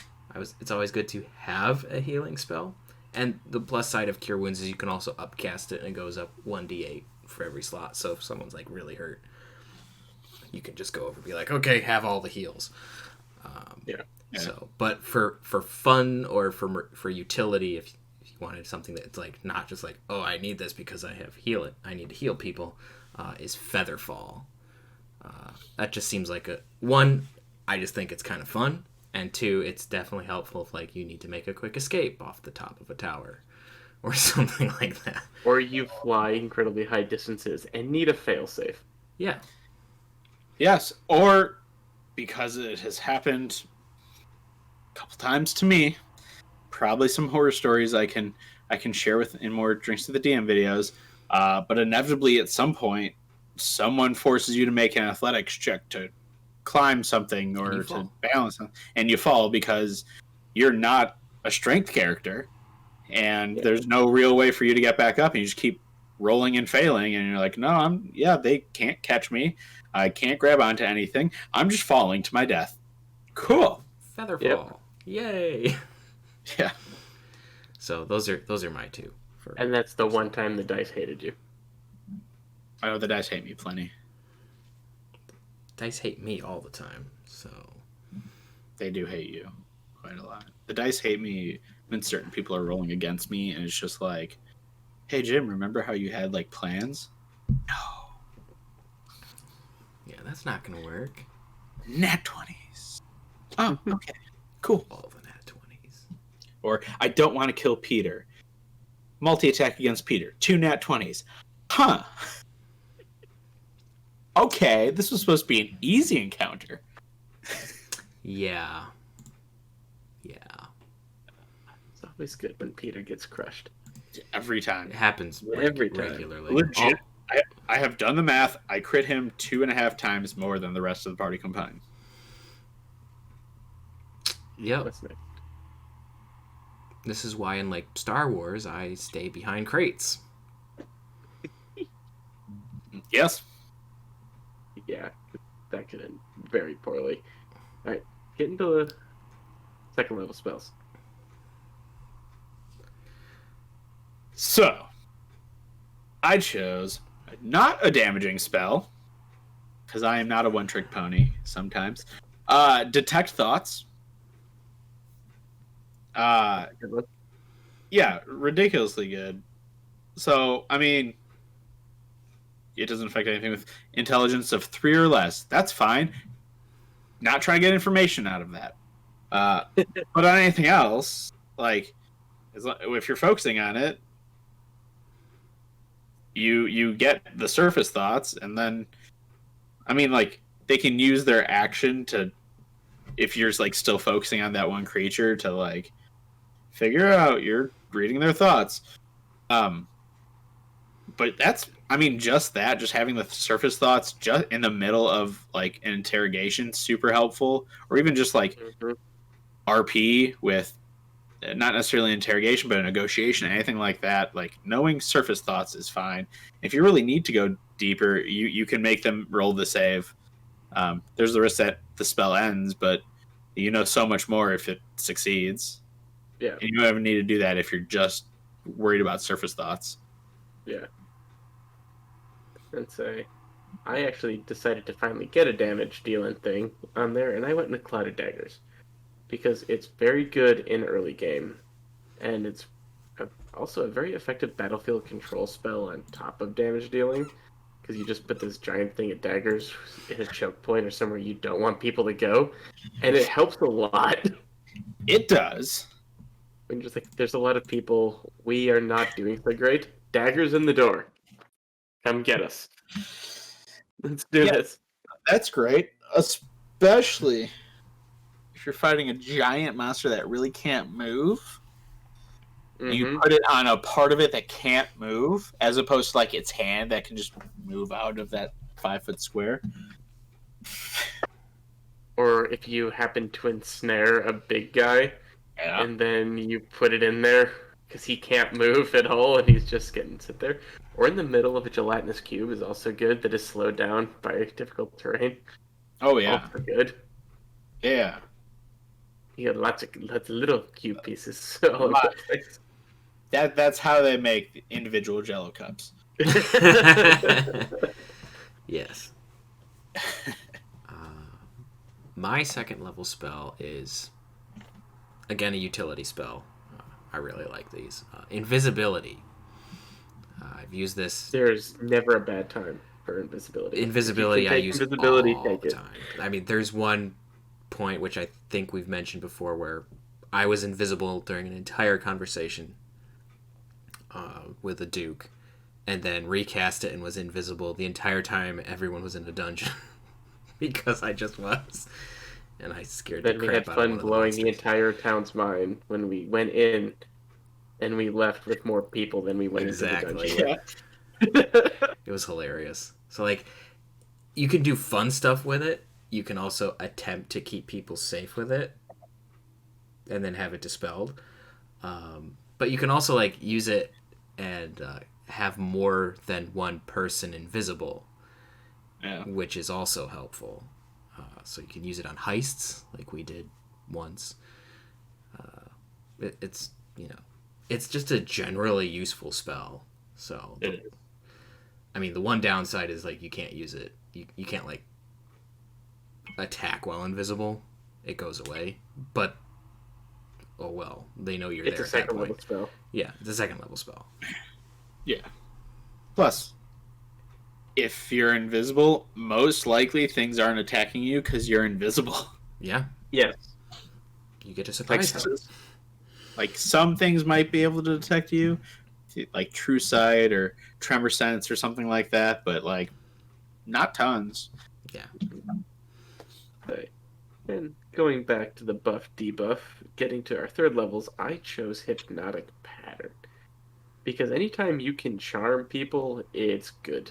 It's always good to have a healing spell, and the plus side of Cure Wounds is you can also upcast it, and it goes up 1d8 for every slot. So if someone's like really hurt, you can just go over and be like, okay, have all the heals. Yeah. So, but for fun or for utility, if you wanted something that's like not just like, oh, I need this because I need to heal people, is Featherfall. That just seems like one, I just think it's kind of fun, and two, it's definitely helpful if like you need to make a quick escape off the top of a tower or something like that. Or you fly incredibly high distances and need a failsafe. Yeah. Yes, or because it has happened a couple times to me, probably some horror stories I can share with in more Drinks to the DM videos. But inevitably, at some point, someone forces you to make an athletics check to climb something or to balance something, and you fall because you're not a strength character, and there's no real way for you to get back up, and you just keep rolling and failing, and you're like, no, they can't catch me. I can't grab onto anything. I'm just falling to my death. Cool. Featherfall. Yay. Yeah. So those are my two. And that's the one time the dice hated you. I know the dice hate me plenty. Dice hate me all the time, so They do hate you quite a lot. The dice hate me when certain people are rolling against me, and it's just like, hey Jim, remember how you had like plans? No. Yeah, that's not gonna work. Nat 20s. Oh, okay. Cool. All the nat 20s. Or I don't want to kill Peter. Multi-attack against Peter. 2 nat 20s. Huh. Okay, this was supposed to be an easy encounter. Yeah. It's always good when Peter gets crushed. Every time. It happens Every time. regularly. Legit. I have done the math. I crit him 2.5 times more than the rest of the party combined. Yep. What's next? This is why in like Star Wars I stay behind crates. Yes. Yeah, that could end very poorly. Alright, get into the second level spells. So, I chose not a damaging spell, because I am not a one-trick pony sometimes. Detect Thoughts. Good one. Yeah, ridiculously good. So, I mean, it doesn't affect anything with intelligence of 3 or less. That's fine. Not trying to get information out of that. But on anything else, like, if you're focusing on it, you get the surface thoughts, and then, I mean, like, they can use their action to, if you're like still focusing on that one creature, to like figure out you're reading their thoughts. But that's, I mean, just having the surface thoughts just in the middle of like an interrogation, super helpful. Or even just like RP with not necessarily interrogation, but a negotiation, anything like that. Like, knowing surface thoughts is fine. If you really need to go deeper, you can make them roll the save. There's the risk that the spell ends, but you know so much more if it succeeds. Yeah. And you don't need to do that if you're just worried about surface thoughts. Yeah. And so I actually decided to finally get a damage dealing thing on there, and I went into Clouded Daggers. because it's very good in early game, and it's also a very effective battlefield control spell on top of damage dealing. Because you just put this giant thing of daggers in a choke point or somewhere you don't want people to go, and it helps a lot. It does. When just like there's a lot of people, we are not doing so great. Daggers in the door. Come get us. Let's do this. That's great, especially if you're fighting a giant monster that really can't move. And you put it on a part of it that can't move, as opposed to like its hand that can just move out of that 5-foot square. Or if you happen to ensnare a big guy, and then you put it in there because he can't move at all, and he's just getting sit there. Or in the middle of a gelatinous cube is also good. That is slowed down by difficult terrain. Oh yeah, also good. Yeah. You got lots of little cube pieces all over the place. That's how they make individual Jello cups. Yes. My second level spell is, again, a utility spell. I really like these. Invisibility. I've used this. There's never a bad time for invisibility. Invisibility I use invisibility, all take the it. time. I mean, there's one point which I think we've mentioned before where I was invisible during an entire conversation with a Duke, and then recast it and was invisible the entire time everyone was in the dungeon because I just was, and I scared the crap out of one of the monsters. Then we had fun blowing the entire town's mind when we went in, and we left with more people than we went into the dungeon. It was hilarious. So like, you can do fun stuff with it. You can also attempt to keep people safe with it, and then have it dispelled. But you can also like use it and have more than one person invisible, which is also helpful. So you can use it on heists, like we did once. It's it's just a generally useful spell. So I mean, the one downside is like you can't use it. You can't like attack while invisible. It goes away, but oh well, they know you're there at that point. It's a second level spell. Yeah, it's a second level spell. Yeah. Plus, if you're invisible, most likely things aren't attacking you because you're invisible. Yeah. Yes. You get to surprise them. Like some things might be able to detect you, like True Sight or Tremor Sense or something like that, but like not tons. Yeah. Okay. And going back to the buff debuff, getting to our third levels, I chose Hypnotic Powder. Because anytime you can charm people, it's good.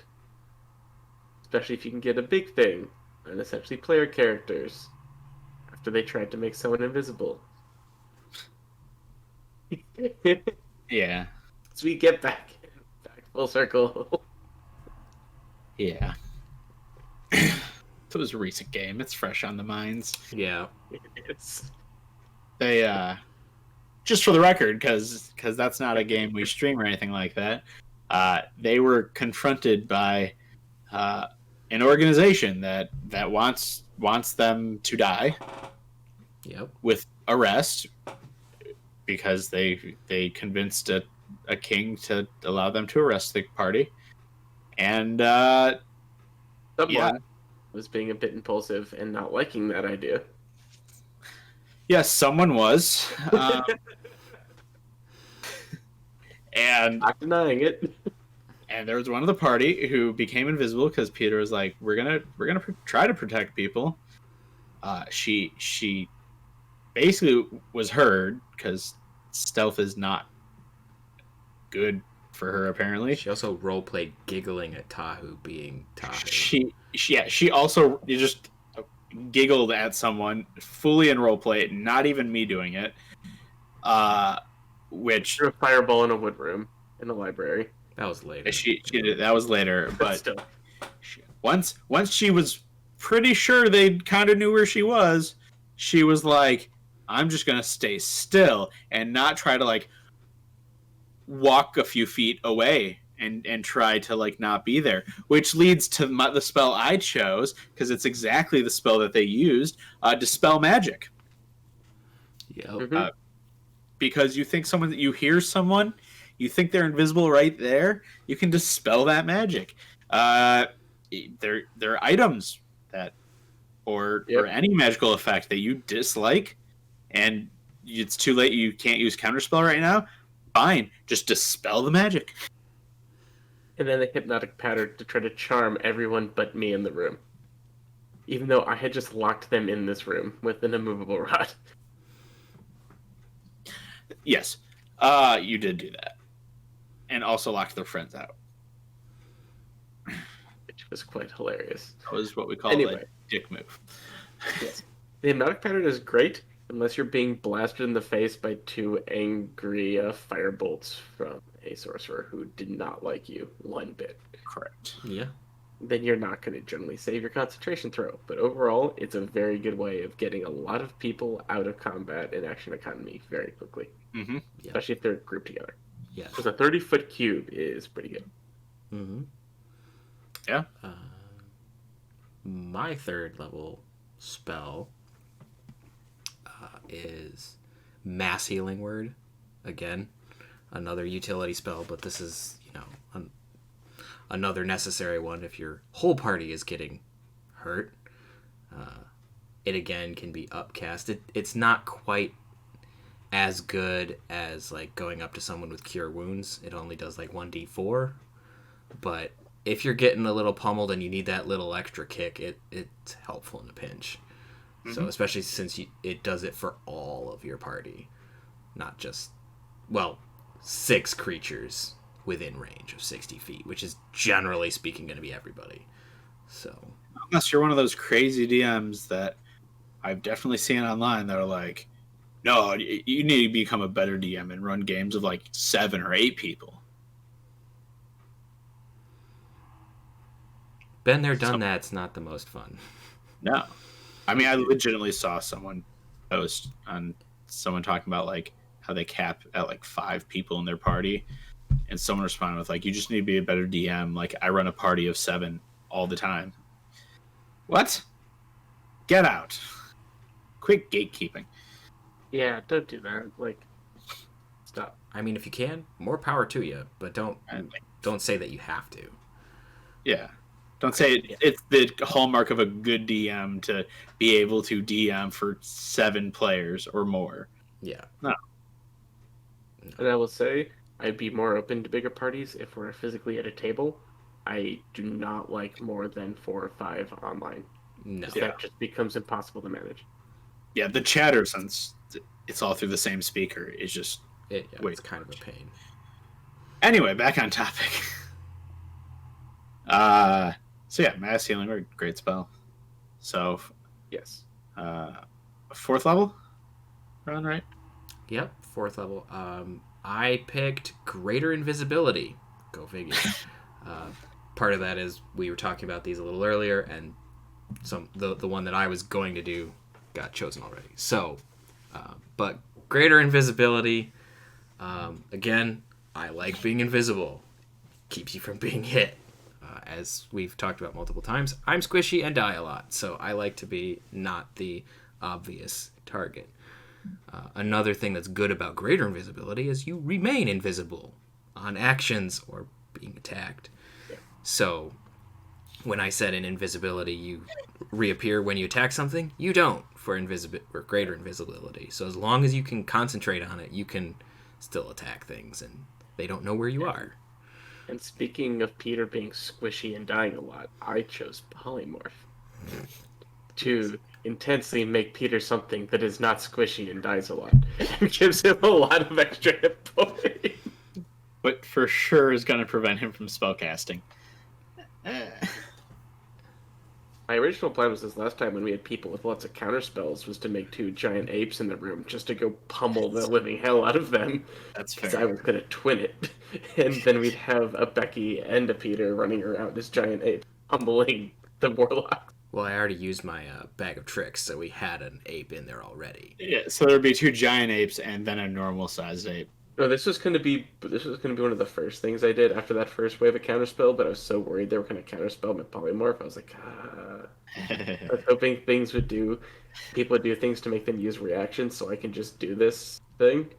Especially if you can get a big thing, and essentially player characters, after they tried to make someone invisible. Yeah. So we get back full circle. Yeah. It was a recent game. It's fresh on the minds. Yeah. It's... They, just for the record, because that's not a game we stream or anything like that, they were confronted by an organization that wants them to die. Yep. With arrest, because they convinced a king to allow them to arrest the party. And, Someone was being a bit impulsive and not liking that idea. Yes, someone was. And not denying it. And there was one of the party who became invisible because Peter was like, "We're gonna try to protect people." She basically was heard because stealth is not good for her apparently. She also roleplayed giggling at Tahu being Tahu. She also just giggled at someone fully in roleplay, not even me doing it. Which threw a fireball in a wood room in the library. That was later. She did. That was later, but still. Once she was pretty sure they kind of knew where she was like, "I'm just gonna stay still and not try to like walk a few feet away and try to like not be there," which leads to the spell I chose because it's exactly the spell that they used, Dispel Magic. Yep. Because you think you hear someone, you think they're invisible right there, you can dispel that magic. There are items that, or any magical effect that you dislike, and it's too late. You can't use counterspell right now. Fine, just dispel the magic. And then the Hypnotic Powder to try to charm everyone but me in the room, even though I had just locked them in this room with an immovable rod. Yes, you did do that, and also locked their friends out, Which was quite hilarious. that was what we call Anyway. a dick move. Yes. The Hypnotic Powder is great unless you're being blasted in the face by 2 angry firebolts from a sorcerer who did not like you one bit. Correct. Yeah. Then you're not going to generally save your concentration throw. But overall, it's a very good way of getting a lot of people out of combat in action economy very quickly. Mm-hmm. Yeah. Especially if they're grouped together. Yeah. Because a 30-foot cube is pretty good. Mm-hmm. Yeah. My 3rd level spell is Mass Healing Word. Again, another utility spell, but this is, another necessary one if your whole party is getting hurt. It again can be upcast. It's not quite as good as like going up to someone with Cure Wounds. It only does like 1d4, but if you're getting a little pummeled and you need that little extra kick, it's helpful in a pinch. Mm-hmm. So especially since it does it for all of your party, not just 6 creatures within range of 60 feet, which is generally speaking going to be everybody. So unless you're one of those crazy DMs that I've definitely seen online that are like, no, you need to become a better DM and run games of like 7 or 8 people. Been there, done that. It's not the most fun. No. I mean, I legitimately saw someone post on someone talking about like how they cap at like 5 people in their party, and someone responded with like, you just need to be a better DM. Like, I run a party of 7 all the time. What? Get out. Quit gatekeeping. Yeah, don't do that. Like, stop. I mean, if you can, more power to you, but don't say that you have to. Yeah. Don't say it's the hallmark of a good DM to be able to DM for 7 players or more. Yeah. No. And I will say, I'd be more open to bigger parties if we're physically at a table. I do not like more than 4 or 5 online. No. Yeah. That just becomes impossible to manage. Yeah, the chatter, since it's all through the same speaker, is just... It's kind of a pain. Anyway, back on topic. So yeah, Mass Healing Word, great spell. So... Yes. 4th level? Run, right? Yep, 4th level. I picked Greater Invisibility. Go figure. Part of that is we were talking about these a little earlier, and the one that I was going to do got chosen already. So, but Greater Invisibility, again, I like being invisible. Keeps you from being hit. As we've talked about multiple times, I'm squishy and die a lot, so I like to be not the obvious target. Another thing that's good about Greater Invisibility is you remain invisible on actions or being attacked. Yeah. So when I said in Invisibility you reappear when you attack something, you don't for Greater Invisibility. So as long as you can concentrate on it, you can still attack things and they don't know where you are. And speaking of Peter being squishy and dying a lot, I chose Polymorph to intensely make Peter something that is not squishy and dies a lot. It gives him a lot of extra hit points. But for sure is going to prevent him from spellcasting. My original plan was this last time when we had people with lots of counter spells was to make 2 giant apes in the room just to go pummel the living hell out of them. That's Because fair. I was going to twin it. And then we'd have a Becky and a Peter running around as giant apes, pummeling the warlock. Well, I already used my bag of tricks, so we had an ape in there already. Yeah, so there'd be 2 giant apes and then a normal sized ape. No, this was going to be one of the first things I did after that first wave of counterspell, but I was so worried they were going to counterspell my polymorph. I was like, I was hoping people would do things to make them use reactions so I can just do this thing.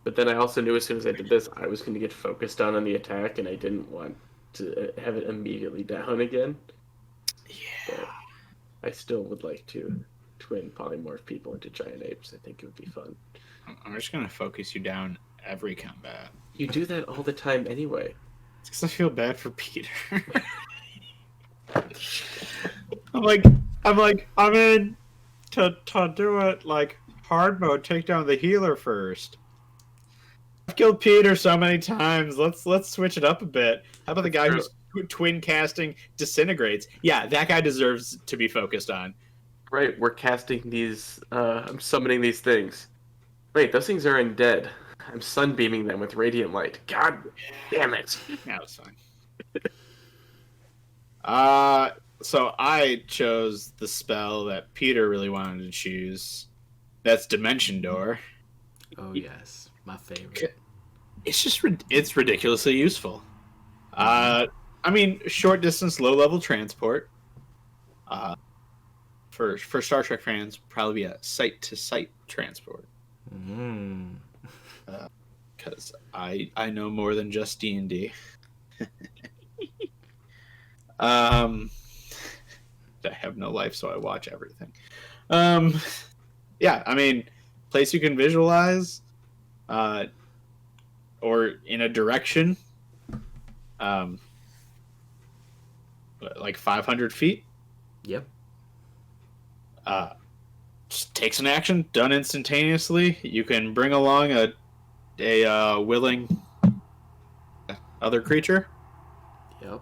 But then I also knew as soon as I did this, I was going to get focused on the attack, and I didn't want to have it immediately down again. Yeah. But I still would like to twin polymorph people into giant apes. I think it would be fun. I'm just gonna focus you down every combat. You do that all the time anyway. It's because I feel bad for Peter. I'm in to do it like hard mode. Take down the healer first. I've killed Peter so many times. Let's switch it up a bit. How about the guy who's twin casting disintegrates? Yeah, that guy deserves to be focused on. Right, we're casting these. I'm summoning these things. Wait, those things are undead. I'm sunbeaming them with radiant light. God damn it! Yeah, it's fine. So I chose the spell that Peter really wanted to choose. That's Dimension Door. Oh yes, my favorite. It's just it's ridiculously useful. I mean, short distance, low level transport. For Star Trek fans, probably a site to site transport. Because I know more than just D&D. I have no life, so I watch everything. Yeah, I mean, place you can visualize, or in a direction, like 500 feet. Yep. Just takes an action, done instantaneously. You can bring along a willing other creature. Yep.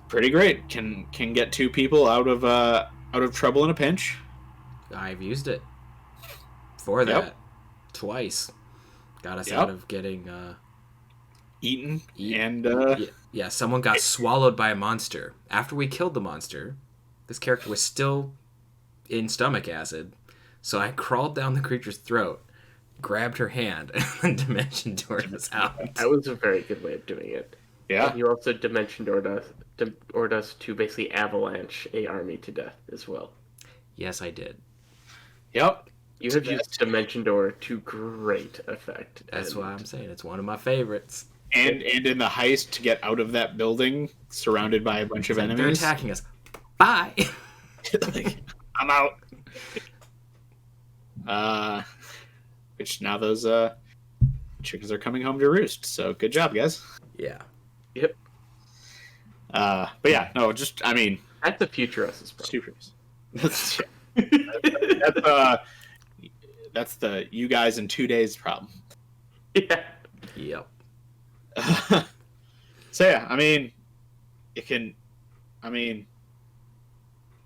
Pretty great. Can get two people out of trouble in a pinch. I've used it for that twice. Got us out of getting eaten. And yeah, someone got swallowed by a monster. After we killed the monster, this character was still in stomach acid, so I crawled down the creature's throat, grabbed her hand, and Dimension Doored us out. That was a very good way of doing it. Yeah. And you also Dimension Doored us to basically avalanche a army to death as well. Yes, I did. Yep. You have used Dimension Door to great effect. That's why I'm saying it's one of my favorites. And in the heist to get out of that building, surrounded by a bunch of enemies. They're attacking us. Bye. I'm out. Which now those chickens are coming home to roost. So good job, guys. Yeah. Yep. But yeah, no, just I mean, that's the future us's problem. That's the you guys in 2 days problem. Yeah. Yep. So yeah, I mean,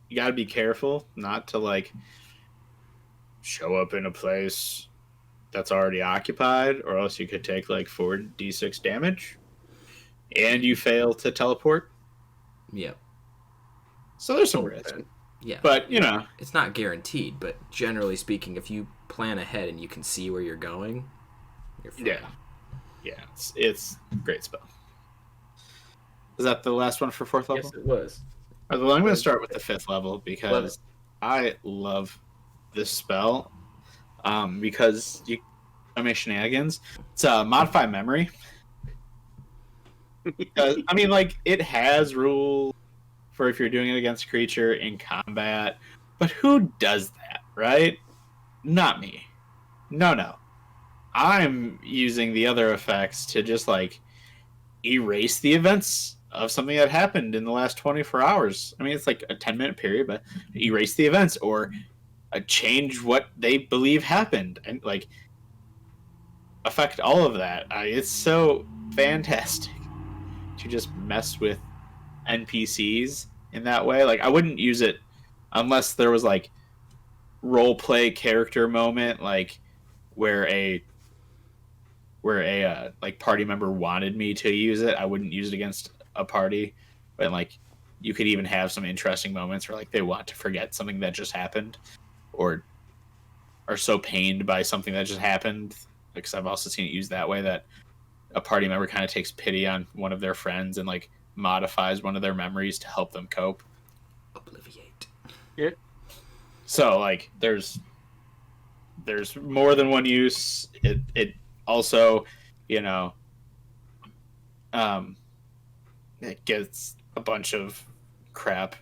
you gotta be careful not to like show up in a place that's already occupied, or else you could take like 4d6 damage, and you fail to teleport. Yep. So there's some risk. Yeah. But you know, it's not guaranteed. But generally speaking, if you plan ahead and you can see where you're going, you're fine. Yeah, it's a great spell. Is that the last one for 4th level? Yes, it was. All right, well, I'm going to start with the 5th level because I love this spell. Because I mean shenanigans. It's modify memory. I mean, like it has rules for if you're doing it against a creature in combat, but who does that, right? Not me. No. I'm using the other effects to just like erase the events of something that happened in the last 24 hours. I mean, it's like a 10-minute period, but erase the events or change what they believe happened and like affect all of that. It's so fantastic to just mess with NPCs in that way. Like I wouldn't use it unless there was like role play character moment, like where a like party member wanted me to use it. I wouldn't use it against a party, but like you could even have some interesting moments where like they want to forget something that just happened or are so pained by something that just happened, because I've also seen it used that way, that a party member kind of takes pity on one of their friends and like modifies one of their memories to help them cope. Obliviate. Yeah. So like there's more than one use. It also, you know, um, it gets a bunch of crap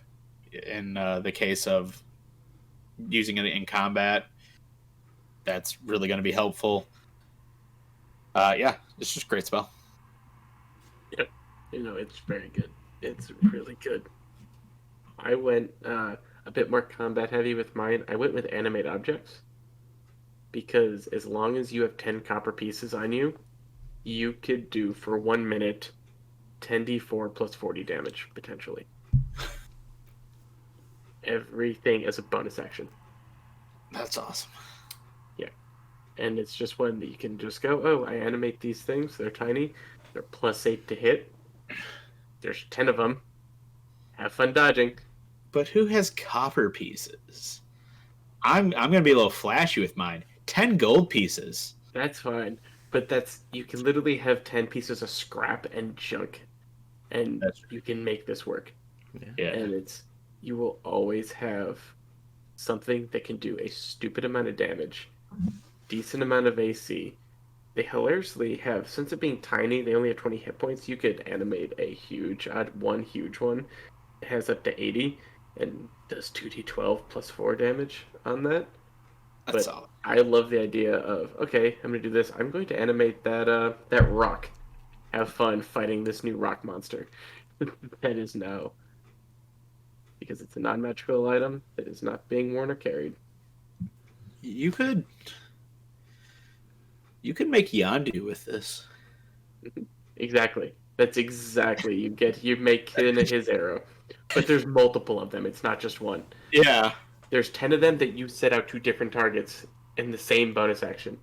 in the case of using it in combat. That's really going to be helpful. Yeah, it's just a great spell. Yep. It's very good. It's really good. I went a bit more combat heavy with mine. I went with animate objects because as long as you have 10 copper pieces on you, you could do for 1 minute 10d4 plus 40 damage potentially. Everything as a bonus action. That's awesome. Yeah. And it's just one that you can just go, oh, I animate these things. They're tiny. They're +8 to hit. There's 10 of them. Have fun dodging. But who has copper pieces? I'm going to be a little flashy with mine. 10 gold pieces. That's fine. But you can literally have 10 pieces of scrap and junk. And you can make this work. Yeah. And you will always have something that can do a stupid amount of damage, decent amount of AC. They hilariously have, since it being tiny, they only have 20 hit points. You could animate one huge one. It has up to 80 and does 2d12 plus 4 damage on that. That's but solid. I love the idea of, okay, I'm going to do this. I'm going to animate that rock. Have fun fighting this new rock monster. That is now, because it's a non-magical item that is not being worn or carried. You could make Yondu with this. Exactly. That's exactly. You make his arrow. But there's multiple of them. It's not just one. Yeah. There's 10 of them that you set out to different targets in the same bonus action.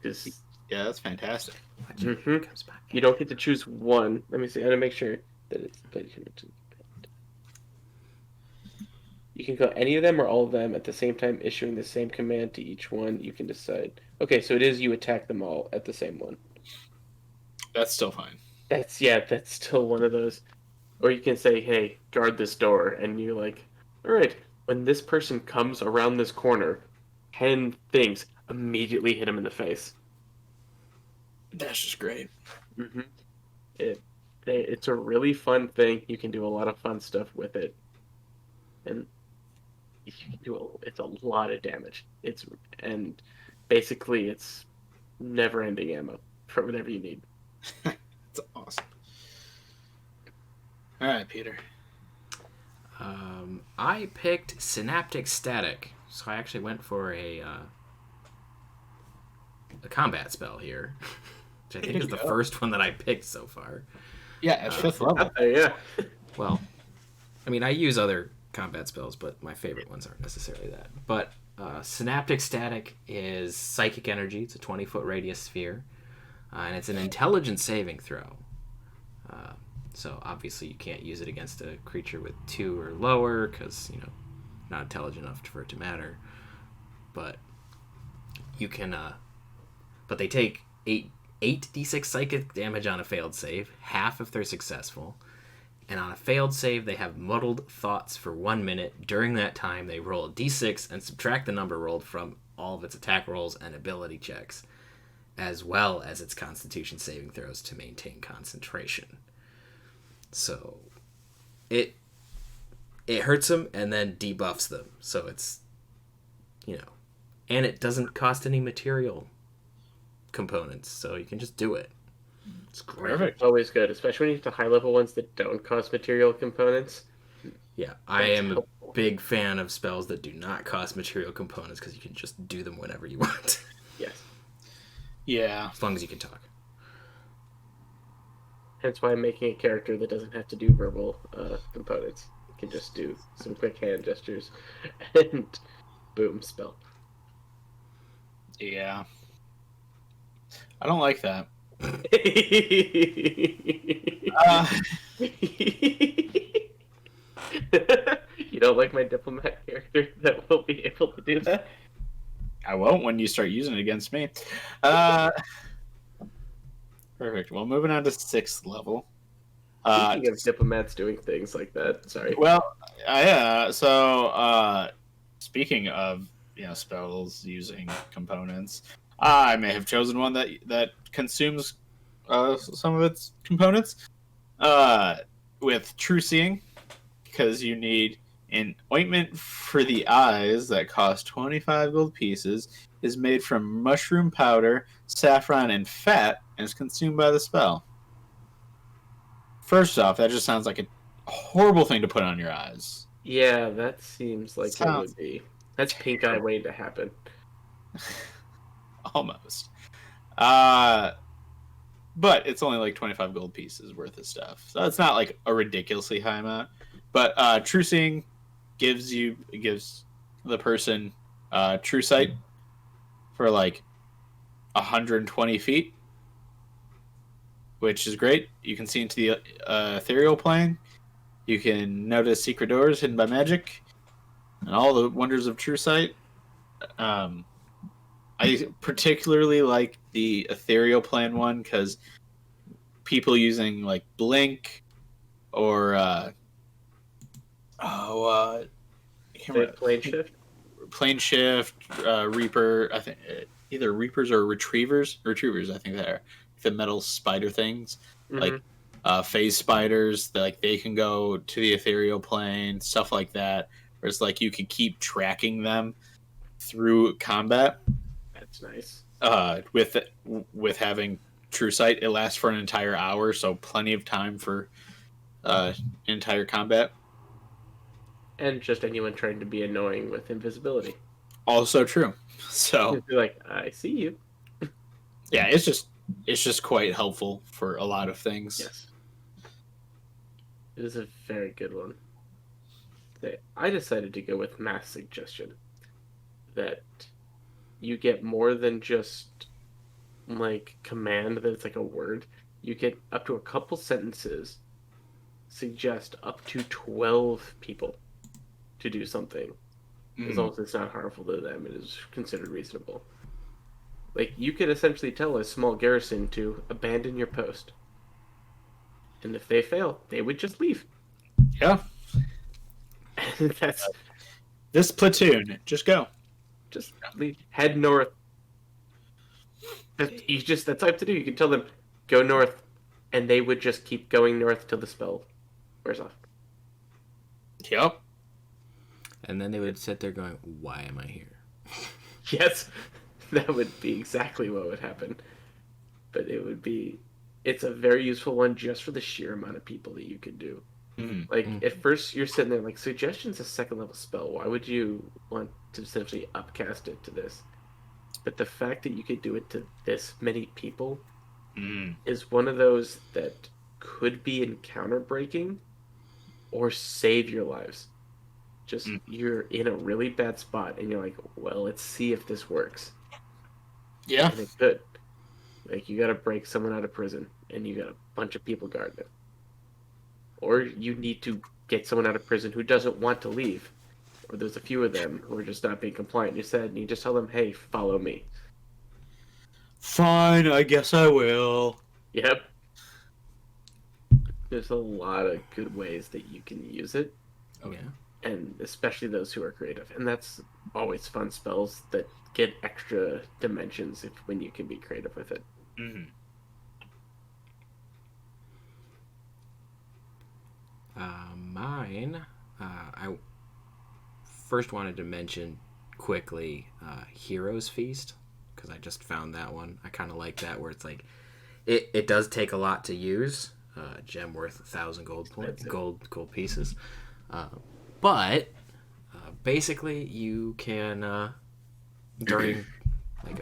Yeah, that's fantastic. You don't get to choose one. Let me see. I gotta make sure that it's played. You can go any of them or all of them at the same time, issuing the same command to each one. You can decide. Okay, so it is you attack them all at the same one. That's still fine. That's still one of those. Or you can say, hey, guard this door, and you're like, all right, when this person comes around this corner, 10 things immediately hit him in the face. That's just great. Mm-hmm. It's a really fun thing. You can do a lot of fun stuff with it. And you can it's a lot of damage. And basically it's never-ending ammo for whatever you need. It's awesome. All right, Peter. I picked Synaptic Static, so I actually went for a combat spell here, which I think is the first one that I picked so far. Yeah, at 5th level. Yeah. Well, I mean, I use other combat spells, but my favorite ones aren't necessarily that. But Synaptic Static is Psychic Energy. It's a 20-foot radius sphere, and it's an intelligence saving throw. So obviously you can't use it against a creature with 2 or lower because, not intelligent enough for it to matter. But you can... but they take 8d6 psychic damage on a failed save, half if they're successful. And on a failed save, they have muddled thoughts for 1 minute. During that time, they roll a d6 and subtract the number rolled from all of its attack rolls and ability checks, as well as its constitution saving throws to maintain concentration. So it hurts them and then debuffs them. So it's, and it doesn't cost any material components, so you can just do it. It's great. Perfect. Always good, especially when you get to high-level ones that don't cost material components. Yeah, I am a big fan of spells that do not cost material components because you can just do them whenever you want. Yes. Yeah. As long as you can talk. Hence why I'm making a character that doesn't have to do verbal components. You can just do some quick hand gestures and boom, spell. Yeah. I don't like that. You don't like my diplomat character that will be able to do that? I won't when you start using it against me. Perfect. Well, moving on to 6th level. Speaking of diplomats doing things like that, sorry. Well, yeah. So, speaking of spells using components, I may have chosen one that consumes some of its components. With True Seeing, because you need an ointment for the eyes that costs 25 gold pieces, is made from mushroom powder, saffron, and fat, and is consumed by the spell. First off, that just sounds like a horrible thing to put on your eyes. Yeah, that seems like it Sounds would be. That's pink eye waiting to happen. Almost. But it's only like 25 gold pieces worth of stuff. So it's not like a ridiculously high amount. But True Seeing gives the person true sight for like 120 feet, which is great. You can see into the ethereal plane. You can notice secret doors hidden by magic and all the wonders of true sight. I particularly like the ethereal plane one because people using like blink or Plane shift. plane shift, reaper. I think either reapers or retrievers. Retrievers, I think they are the metal spider things, like phase spiders. Like they can go to the ethereal plane, stuff like that. Where it's like you could keep tracking them through combat. That's nice. With having true sight, it lasts for an entire hour, so plenty of time for entire combat. And just anyone trying to be annoying with invisibility. Also true. So you're like, I see you. Yeah, it's just quite helpful for a lot of things. Yes. It is a very good one. I decided to go with mass suggestion. That you get more than just like command that it's like a word. You get up to a couple sentences suggest up to 12 people to do something. As long as it's not harmful to them, it is considered reasonable. Like, you could essentially tell a small garrison to abandon your post. And if they fail, they would just leave. Yeah. That's this platoon. Just go. Just leave. Head north. That's all you have to do. You can tell them, go north, and they would just keep going north till the spell wears off. Yep. And then they would sit there going, why am I here? Yes, that would be exactly what would happen. But it's a very useful one just for the sheer amount of people that you could do. At first you're sitting there like, suggestion's a second level spell. Why would you want to essentially upcast it to this? But the fact that you could do it to this many people is one of those that could be encounter breaking or save your lives. Just you're in a really bad spot and you're like, well, let's see if this works. Yeah. And it could. Like, you gotta break someone out of prison and you got a bunch of people guarding it. Or you need to get someone out of prison who doesn't want to leave. Or there's a few of them who are just not being compliant. You said, and you just tell them, hey, follow me. Fine, I guess I will. Yep. There's a lot of good ways that you can use it. Oh, yeah. And especially those who are creative. And that's always fun spells that get extra dimensions when you can be creative with it. Mine, I first wanted to mention quickly Hero's Feast, because I just found that one. I kind of like that, where it's like, it does take a lot to use. Gem worth 1,000 gold pieces. But basically you can, during like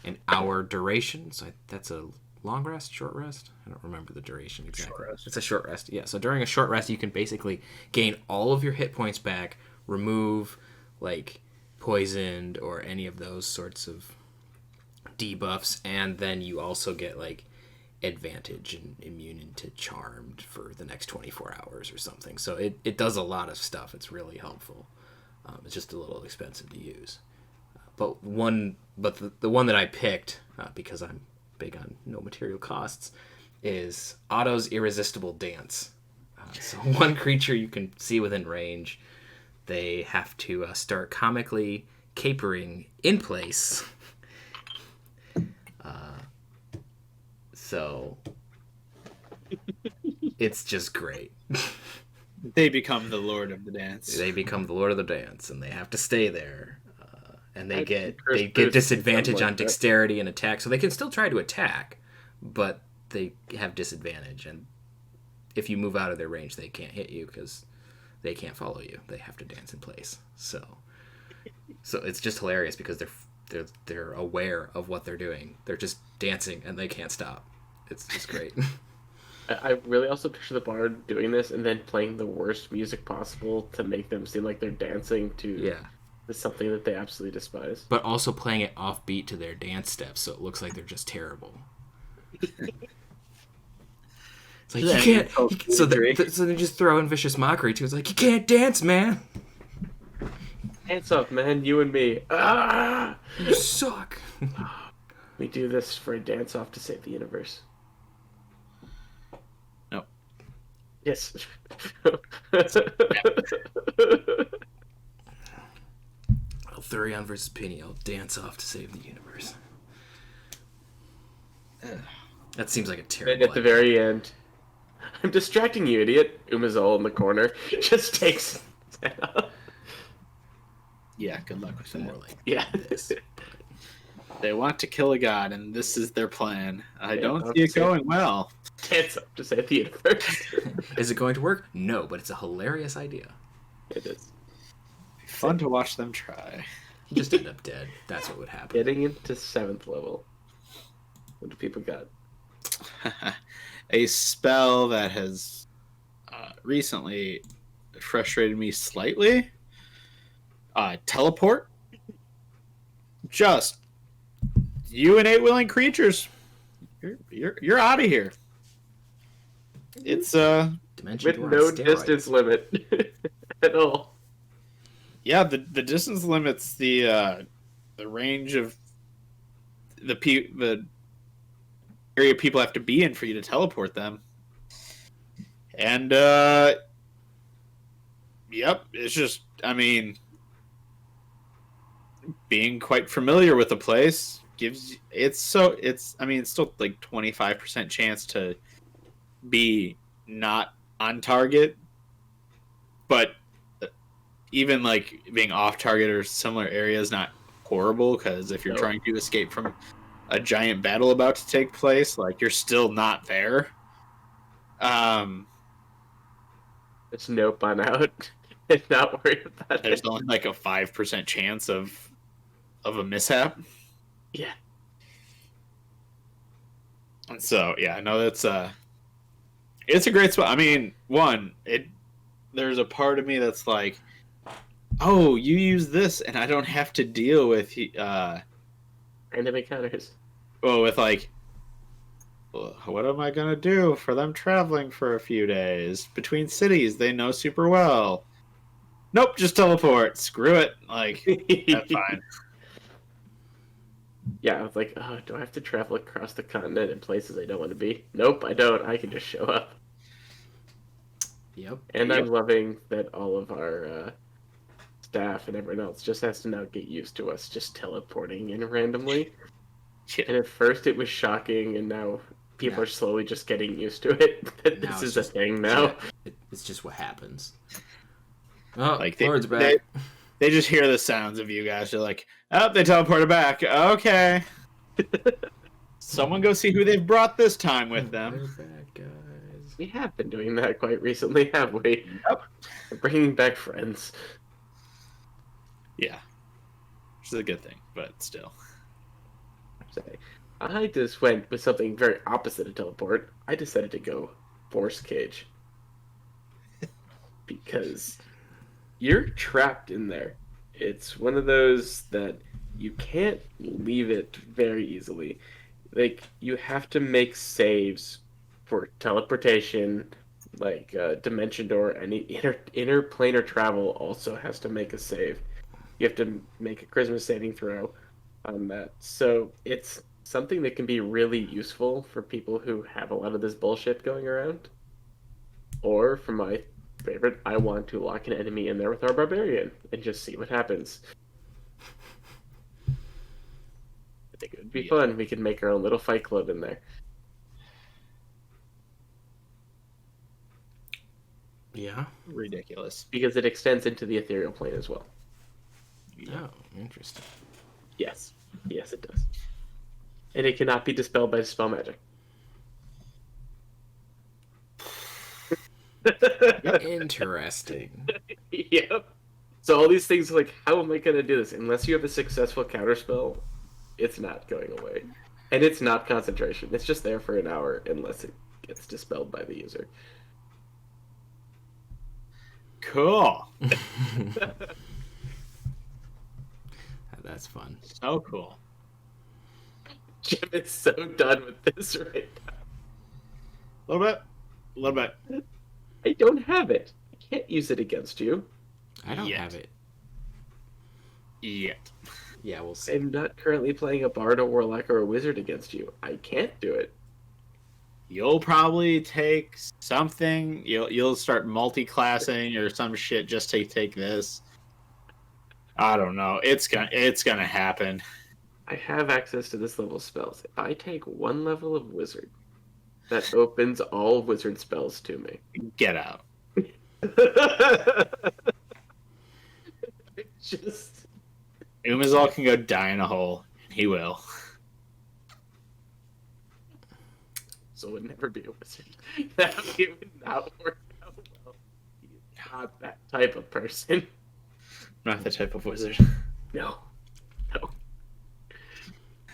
an hour duration, so that's a long rest, short rest? I don't remember the duration exactly. It's a short rest, yeah. So during a short rest, you can basically gain all of your hit points back, remove like poisoned or any of those sorts of debuffs, and then you also get like advantage and immune to charmed for the next 24 hours or something. So it does a lot of stuff. It's really helpful. It's just a little expensive to use. But the one that I picked, because I'm big on no material costs, is Otto's Irresistible Dance. So one creature you can see within range, they have to start comically capering in place. So it's just great. They become the lord of the dance. They become the lord of the dance, and they have to stay there. And they get Chris disadvantage like on that. dexterity and attack, so they can still try to attack, but they have disadvantage. And if you move out of their range, they can't hit you because they can't follow you. They have to dance in place. So it's just hilarious because they're aware of what they're doing. They're just dancing and they can't stop. It's just great. I really also picture the bard doing this and then playing the worst music possible to make them seem like they're dancing to something that they absolutely despise. But also playing it offbeat to their dance steps, so it looks like they're just terrible. It's like, you can't. So they just throw in vicious mockery too. It's like, you can't dance, man. Hands up, man, you and me. Ah! You suck. We do this for a dance off to save the universe. No. Yes. Thurion versus Peniel, dance off to save the universe. That seems like a terrible And at the very end, I'm distracting you, idiot. Umazol in the corner just takes. Yeah, good luck with more that. like Yeah. this. They want to kill a god, and this is their plan. I Yeah, don't see it going well. Dance up to save the universe. Is it going to work? No, but it's a hilarious idea. It is. Fun to watch them try. You just end up dead. That's what would happen. Getting into 7th level. What do people got? A spell that has recently frustrated me slightly. Teleport. Just you and 8 willing creatures. You're out of here. It's Dimension With door on no steroids. distance limit at all. yeah, the distance limits the range of the area people have to be in for you to teleport them. And yep, it's just, I mean, being quite familiar with the place gives it's still like 25% chance to be not on target, but even like being off target or similar area is not horrible, because if you're Nope. trying to escape from a giant battle about to take place, like, you're still not there. Just nope, I'm out. And not worry about There's it. only like a 5% chance of a mishap. Yeah. And so yeah, no, that's it's a great spot. I mean, there's a part of me that's like, oh, you use this and I don't have to deal with Random encounters. with like, well, what am I gonna do for them traveling for a few days between cities they know super well? Nope, just teleport. Screw it. Like, that's fine. Yeah, I was like, oh, do I have to travel across the continent in places I don't want to be? Nope, I don't. I can just show up. Yep. And Yep. I'm loving that all of our staff and everyone else just has to now get used to us just teleporting in randomly. Yeah. And at first it was shocking, and now people Yeah. are slowly just getting used to it. That Now this it's is a just- thing now. It's just what happens. Oh, Like, Lord's back. They just hear the sounds of you guys. They're like, oh, they teleported back. Okay. Someone go see who they've brought this time with them. They're back, guys. We have been doing that quite recently, have we? Yep. We're bringing back friends. Yeah. Which is a good thing, but still. Say, I just went with something very opposite of teleport. I decided to go force cage. Because you're trapped in there. It's one of those that you can't leave it very easily. Like, you have to make saves for teleportation, like dimension door, any interplanar travel also has to make a save. You have to make a charisma saving throw on that. So it's something that can be really useful for people who have a lot of this bullshit going around. Or for my favorite, I want to lock an enemy in there with our barbarian and just see what happens. I think it would be fun. We could make our own little fight club in there. Yeah. Ridiculous. Because it extends into the ethereal plane as well. Oh, interesting. Yes. Yes, it does. And it cannot be dispelled by dispel magic. Interesting. Yep. So all these things, like, how am I going to do this? Unless you have a successful counterspell, it's not going away. And it's not concentration. It's just there for an hour unless it gets dispelled by the user. Cool. That's fun. So cool. Jim is so done with this right now. A little bit. I don't have it. I can't use it against you. I don't Yet. have it. Yet. Yeah, we'll see. I'm not currently playing a bard, a warlock, or a wizard against you. I can't do it. You'll probably take something. You'll start multi-classing or some shit just to take this. I don't know. It's gonna happen. I have access to this level spells. If I take one level of wizard, that opens all wizard spells to me. Get out. Just Umazal can go die in a hole. He will. so it would never be a wizard. That would not work out well. He's not that type of person. Not the type of wizard. No. No.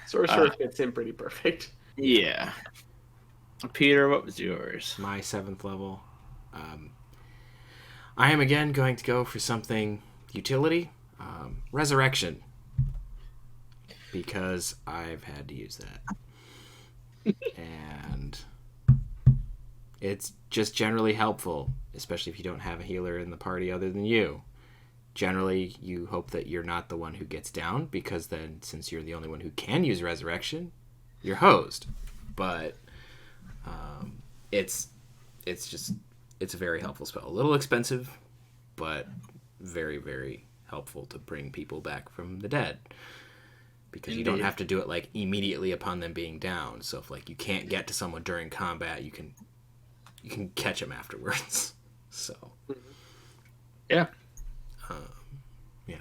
Sorcerer fits in pretty perfect. Yeah. Peter, what was yours? My 7th level. I am again going to go for something utility. Resurrection. Because I've had to use that. And it's just generally helpful, especially if you don't have a healer in the party other than you. Generally, you hope that you're not the one who gets down, because then, since you're the only one who can use resurrection, you're hosed. But it's a very helpful spell. A little expensive, but very, very helpful to bring people back from the dead. Because you don't have to do it like immediately upon them being down. So if like you can't get to someone during combat, you can catch them afterwards. So Yeah. Yeah.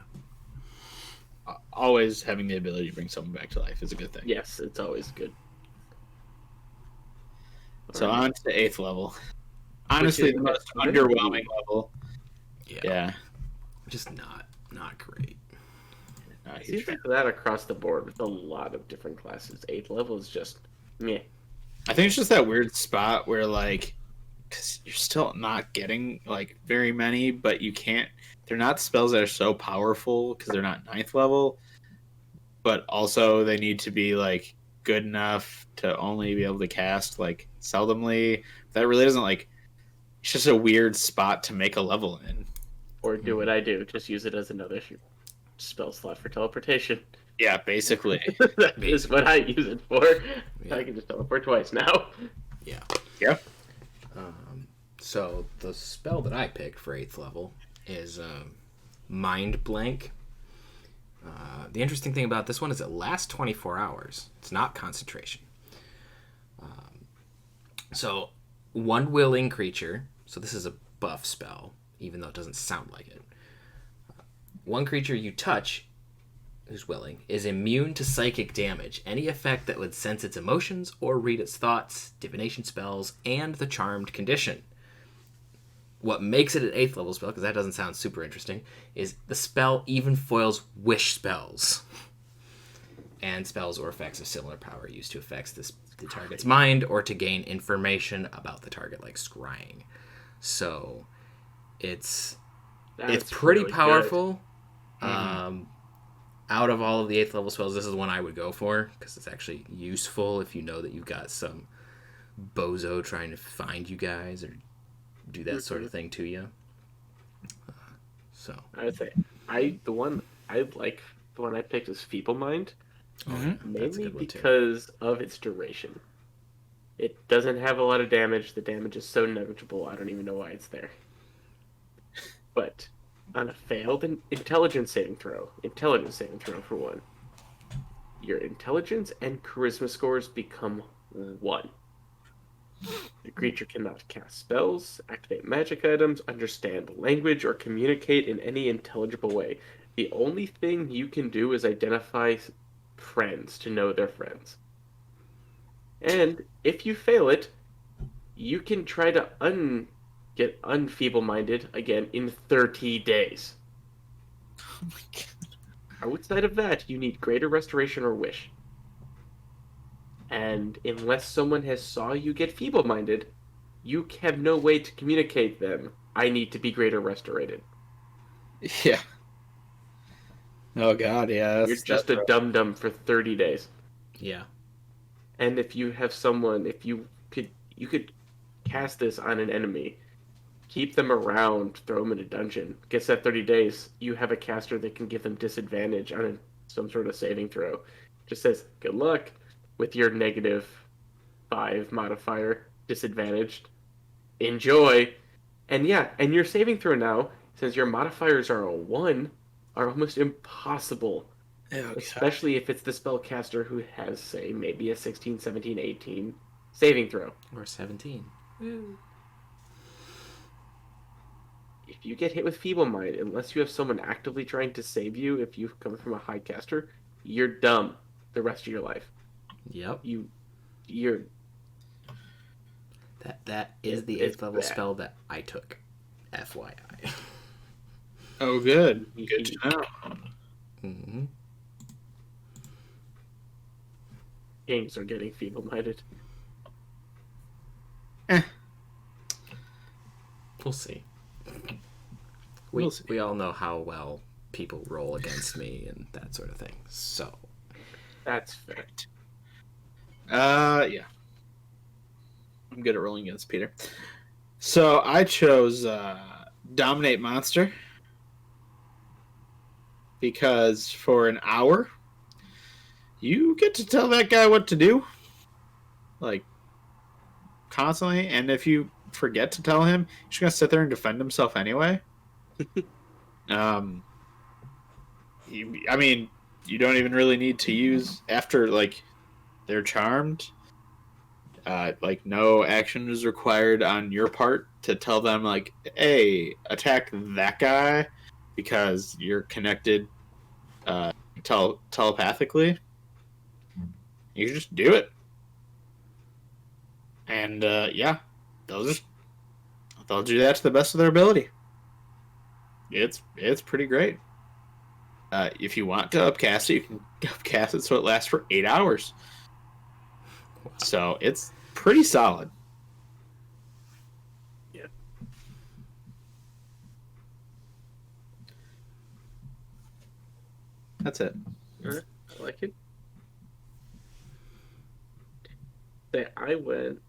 Always having the ability to bring someone back to life is a good thing. Yes, it's always good. So Alright. on to the 8th level. Honestly, is the most good. underwhelming level. Yeah. Yeah. Just not great. Not a It huge seems fan. like that across the board with a lot of different classes. 8th level is just meh. I think it's just that weird spot where, like, because you're still not getting, like, very many, but you can't. They're not spells that are so powerful because they're not 9th level, but also they need to be, like, good enough to only be able to cast, like, seldomly. That really doesn't, like, it's just a weird spot to make a level in. Or do what I do, just use it as another spell slot for teleportation. Yeah, basically. That is what I use it for. Yeah. I can just teleport twice now. Yeah. Yeah. So the spell that I picked for 8th level is Mind Blank. The interesting thing about this one is it lasts 24 hours. It's not concentration. So one willing creature, so this is a buff spell, even though it doesn't sound like it. One creature you touch, who's willing, is immune to psychic damage, any effect that would sense its emotions or read its thoughts, divination spells, and the charmed condition. What makes it an 8th level spell, because that doesn't sound super interesting, is the spell even foils wish spells. And spells or effects of similar power used to affect the target's mind or to gain information about the target, like scrying. So it's That's pretty really good. powerful. Out of all of the 8th level spells, this is the one I would go for, because it's actually useful if you know that you've got some bozo trying to find you guys or do that sort of thing to you. So I would say the one I picked is Feeble Mind. Mhm. That's a mainly good one too. because of its duration. It doesn't have a lot of damage. The damage is so negligible, I don't even know why it's there. But on a failed intelligence saving throw for one, your intelligence and charisma scores become 1. The creature cannot cast spells, activate magic items, understand language, or communicate in any intelligible way. The only thing you can do is identify friends to know they're friends. And if you fail it, you can try to get unfeeble-minded again in 30 days. Oh my god. Outside of that, you need Greater Restoration or Wish. And unless someone has saw you get feeble-minded, you have no way to communicate them. I need to be Greater Restorated. Yeah. Oh god, yeah. You're just a dum-dum for 30 days. Yeah. And if you have someone, if you could cast this on an enemy, keep them around, throw them in a dungeon. Gets that 30 days, you have a caster that can give them disadvantage on some sort of saving throw. Just says, good luck with your -5 modifier, disadvantaged. Enjoy. And yeah, and your saving throw now, since your modifiers are a 1, are almost impossible. Oh, Especially if it's the spellcaster who has, say, maybe a 16, 17, 18 saving throw. Or 17. If you get hit with Feeble Mind, unless you have someone actively trying to save you, if you come from a high caster, you're dumb the rest of your life. Yep. You're That is the 8th level spell that I took. FYI. Oh, good. Good to know. Mm-hmm. kings are getting feeble-minded. We'll see. We'll see. We all know how well people roll against me and that sort of thing. So That's fair. Yeah. I'm good at rolling against Peter. So I chose Dominate Monster because for an hour you get to tell that guy what to do, like, constantly, and if you forget to tell him, he's gonna sit there and defend himself anyway. I mean, you don't even really need to use after, like, they're charmed. Like, no action is required on your part to tell them, like, hey, attack that guy because you're connected telepathically. You just do it. And, yeah, they'll do that to the best of their ability. It's pretty great. If you want to upcast it, you can upcast it so it lasts for 8 hours. So it's pretty solid. Yeah. That's it. Alright, I like it. I went.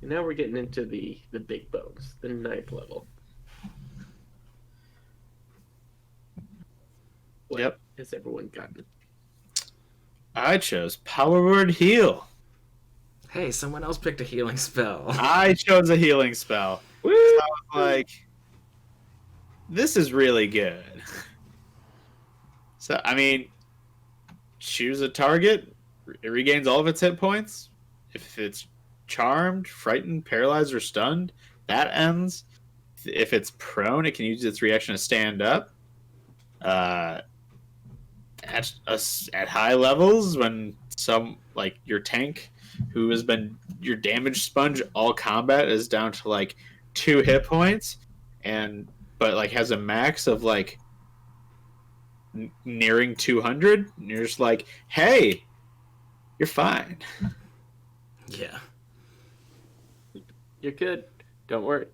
Now we're getting into the big bones, the 9th level. What Yep. has everyone gotten? I chose Power Word Heal. hey, someone else picked a healing spell. I chose a healing spell. Woo! So I was like, this is really good. So, I mean, choose a target. It regains all of its hit points. If it's charmed, frightened, paralyzed, or stunned, that ends. If it's prone, it can use its reaction to stand up. At high levels, when some, like, your tank, who has been your damage sponge all combat, is down to like 2 hit points, but like has a max of like nearing 200, and you're just like, hey, you're fine. Yeah. You're good. Don't worry.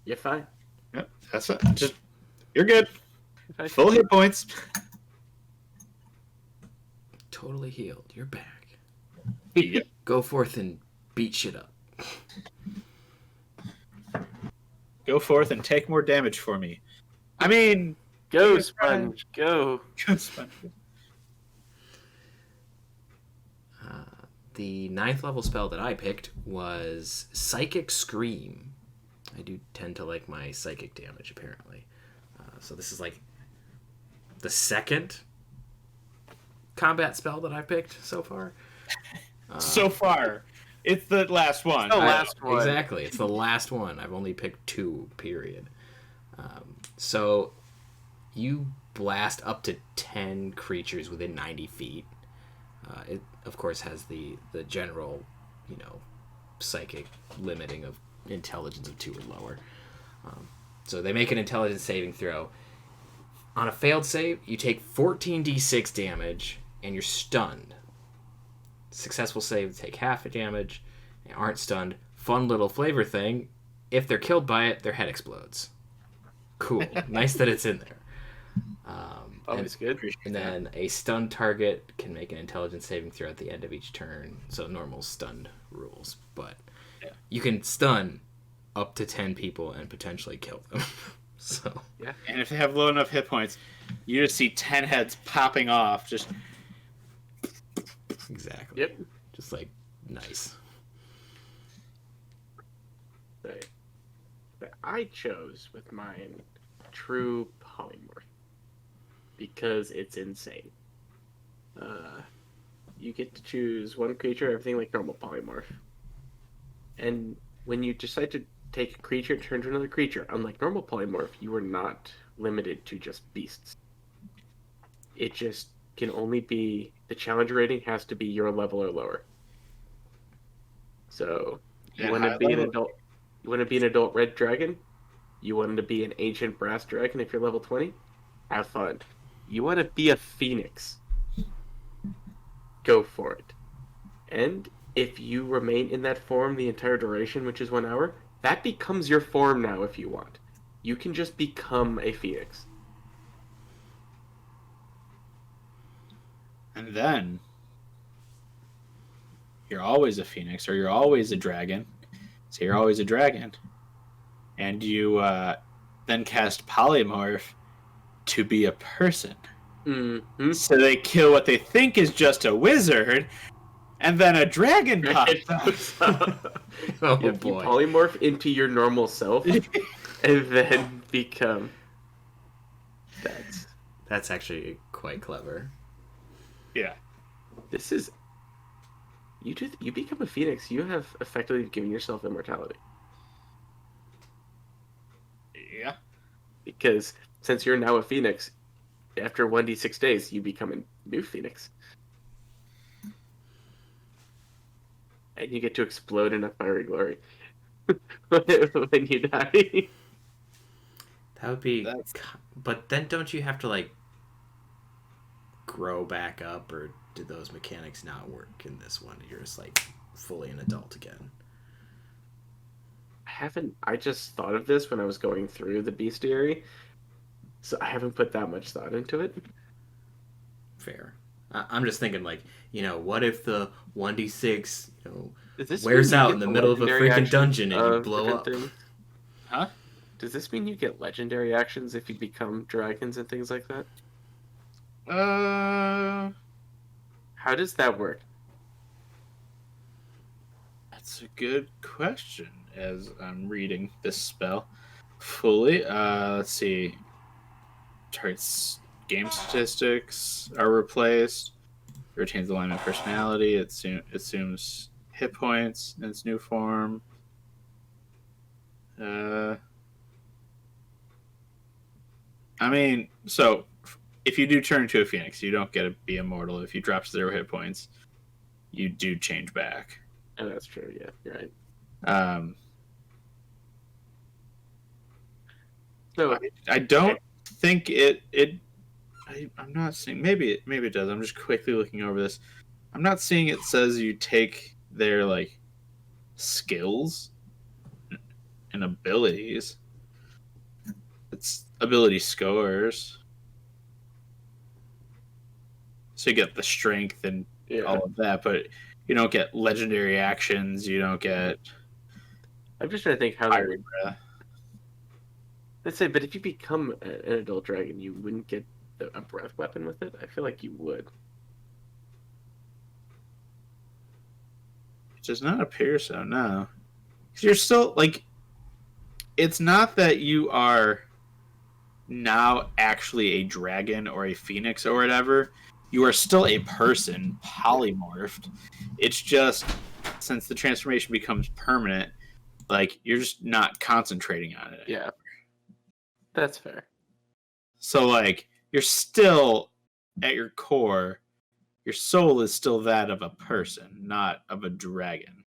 You're fine. Yep, that's it. Just, you're good. Okay. Full hit points. Totally healed. You're back. Yep. Go forth and beat shit up. Go forth and take more damage for me. I mean, Go, Yeah, Sponge. Go. good sponge. the 9th level spell that I picked was Psychic Scream. I do tend to like my psychic damage, apparently. So this is like the second combat spell that I've picked so far. So far, it's the last one. The last one. Exactly. It's the last one. I've only picked 2, period. So you blast up to 10 creatures within 90 feet. It, of course, has the general, psychic limiting of intelligence of 2 or lower. So they make an intelligence saving throw. On a failed save, you take 14d6 damage, and you're stunned. Successful save, take half the damage, and aren't stunned. Fun little flavor thing, if they're killed by it, their head explodes. Cool. Nice that it's in there. Always good. And then a stunned target can make an intelligence saving throw at the end of each turn. So normal stunned rules. But you can stun up to 10 people and potentially kill them. So yeah. And if they have low enough hit points, you just see 10 heads popping off. Just exactly. Yep. Just like nice. Right. But I chose with mine True Polymorph because it's insane. You get to choose one creature, everything like normal Polymorph. And when you decide to take a creature, turn to another creature, unlike normal Polymorph, you are not limited to just beasts. It just can only be, the challenge rating has to be your level or lower. So, you want to be an adult. You want to be an adult red dragon? You want to be an ancient brass dragon if you're level 20? Have fun. You want to be a phoenix? Go for it. And if you remain in that form the entire duration, which is 1 hour, that becomes your form now if you want. You can just become a phoenix. and then you're always a phoenix, or you're always a dragon. So you're always a dragon, and you then cast polymorph to be a person. Mm-hmm. So they kill what they think is just a wizard, and then a dragon pops out. Oh You boy. polymorph into your normal self, and then become. That's actually quite clever. Yeah. This is. You become a phoenix. You have effectively given yourself immortality. Yeah. Because since you're now a phoenix, after 1d6 days, you become a new phoenix. And you get to explode in a fiery glory when you die. That would be... But then don't you have to, like, grow back up, or do those mechanics not work in this one? You're just, like, fully an adult again. I just thought of this when I was going through the bestiary, so I haven't put that much thought into it. Fair. I'm just thinking, like, what if the 1d6, Does this wears mean you out get in the the middle of a legendary freaking actions dungeon and you of blow different up? things? Huh? Does this mean you get legendary actions if you become dragons and things like that? How does that work? That's a good question. As I'm reading this spell fully, let's see. Target's game statistics are replaced. It retains alignment personality. It assumes hit points in its new form. I mean, so if you do turn into a phoenix, you don't get to be immortal. If you drop to 0 hit points, you do change back. Oh, that's true. Yeah, you're right. So I don't think I'm not seeing. Maybe it does. I'm just quickly looking over this. I'm not seeing it says you take their like skills and abilities. It's ability scores. So you get the strength and all of that, but you don't get legendary actions. You don't get. I'm just trying to think how that would. breath. Let's say, but if you become an adult dragon, you wouldn't get a breath weapon with it. I feel like you would. Does not appear so, no. 'Cause you're still, like, it's not that you are now actually a dragon or a phoenix or whatever. You are still a person, polymorphed. It's just, since the transformation becomes permanent, like, you're just not concentrating on it. Yeah. That's fair. So, like, you're still, at your core, your soul is still that of a person, not of a dragon.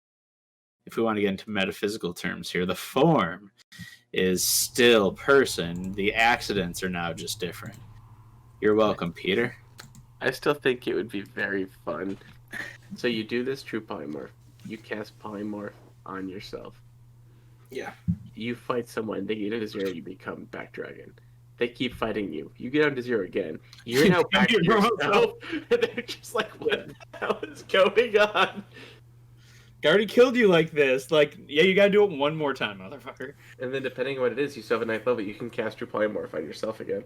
If we want to get into metaphysical terms here, the form is still person. The accidents are now just different. You're welcome, Peter. I still think it would be very fun. So you do this true polymorph. You cast polymorph on yourself. Yeah. You fight someone, they get into 0, you become back dragon. They keep fighting you. You get down to 0 again. You're now back to yourself. And they're just like, what the hell is going on? I already killed you like this. Like, yeah, you gotta do it one more time, motherfucker. And then depending on what it is, you still have a 9th level, you can cast your polymorph on yourself again.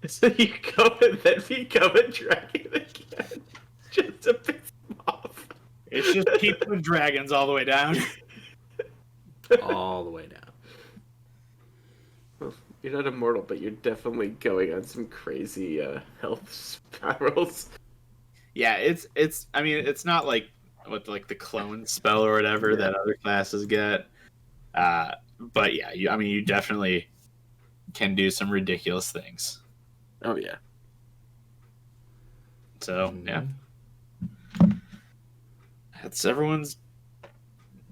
So you go and then become a dragon again. Just to piss them off. It's just keep the dragons all the way down. All the way down. Well, you're not immortal, but you're definitely going on some crazy health spirals. Yeah, it's. I mean, it's not like with like the clone spell or whatever that other classes get. But yeah, you definitely can do some ridiculous things. Oh yeah. So yeah, that's everyone's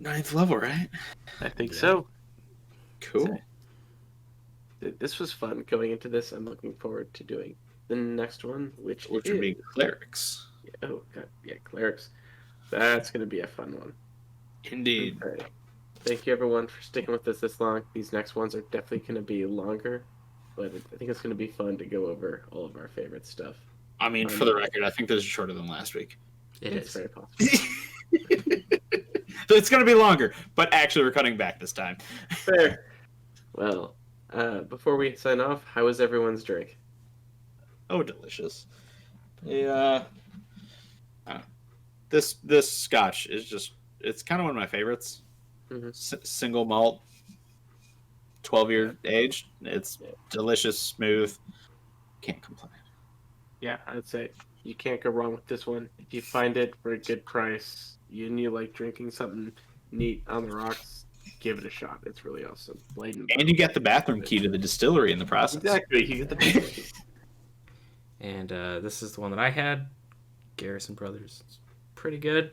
9th level, right? I think so. Cool. This was fun going into this. I'm looking forward to doing the next one, which Would be clerics. Oh god, yeah, clerics. That's gonna be a fun one. Indeed. All right. Thank you everyone for sticking with us this long. These next ones are definitely gonna be longer, but I think it's gonna be fun to go over all of our favorite stuff. I mean, for the record, I think this is shorter than last week. It's very possible. So it's going to be longer, but actually we're cutting back this time. Fair. Well, before we sign off, how was everyone's drink? Oh, delicious. Yeah. This scotch is just, it's kind of one of my favorites. Mm-hmm. Single malt, 12-year age. It's delicious, smooth. Can't complain. Yeah, I'd say you can't go wrong with this one. If you find it for a good price, and you like drinking something neat on the rocks, give it a shot. It's really awesome. And you get the bathroom key to the distillery in the process. Exactly, you get the bathroom key. And this is the one that I had, Garrison Brothers. It's pretty good.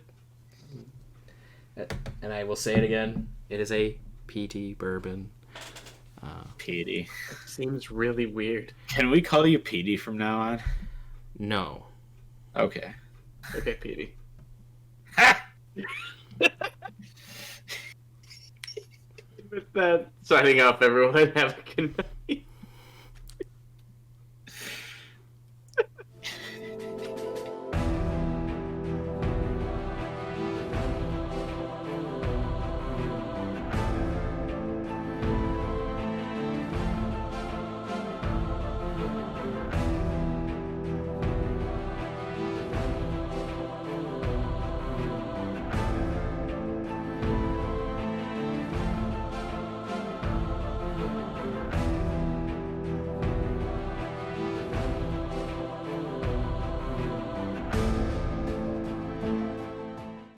And I will say it again. It is a PT bourbon. PD. Seems really weird. Can we call you PD from now on? No. Okay. Okay, Petey. With that, signing off, everyone. Have a good night.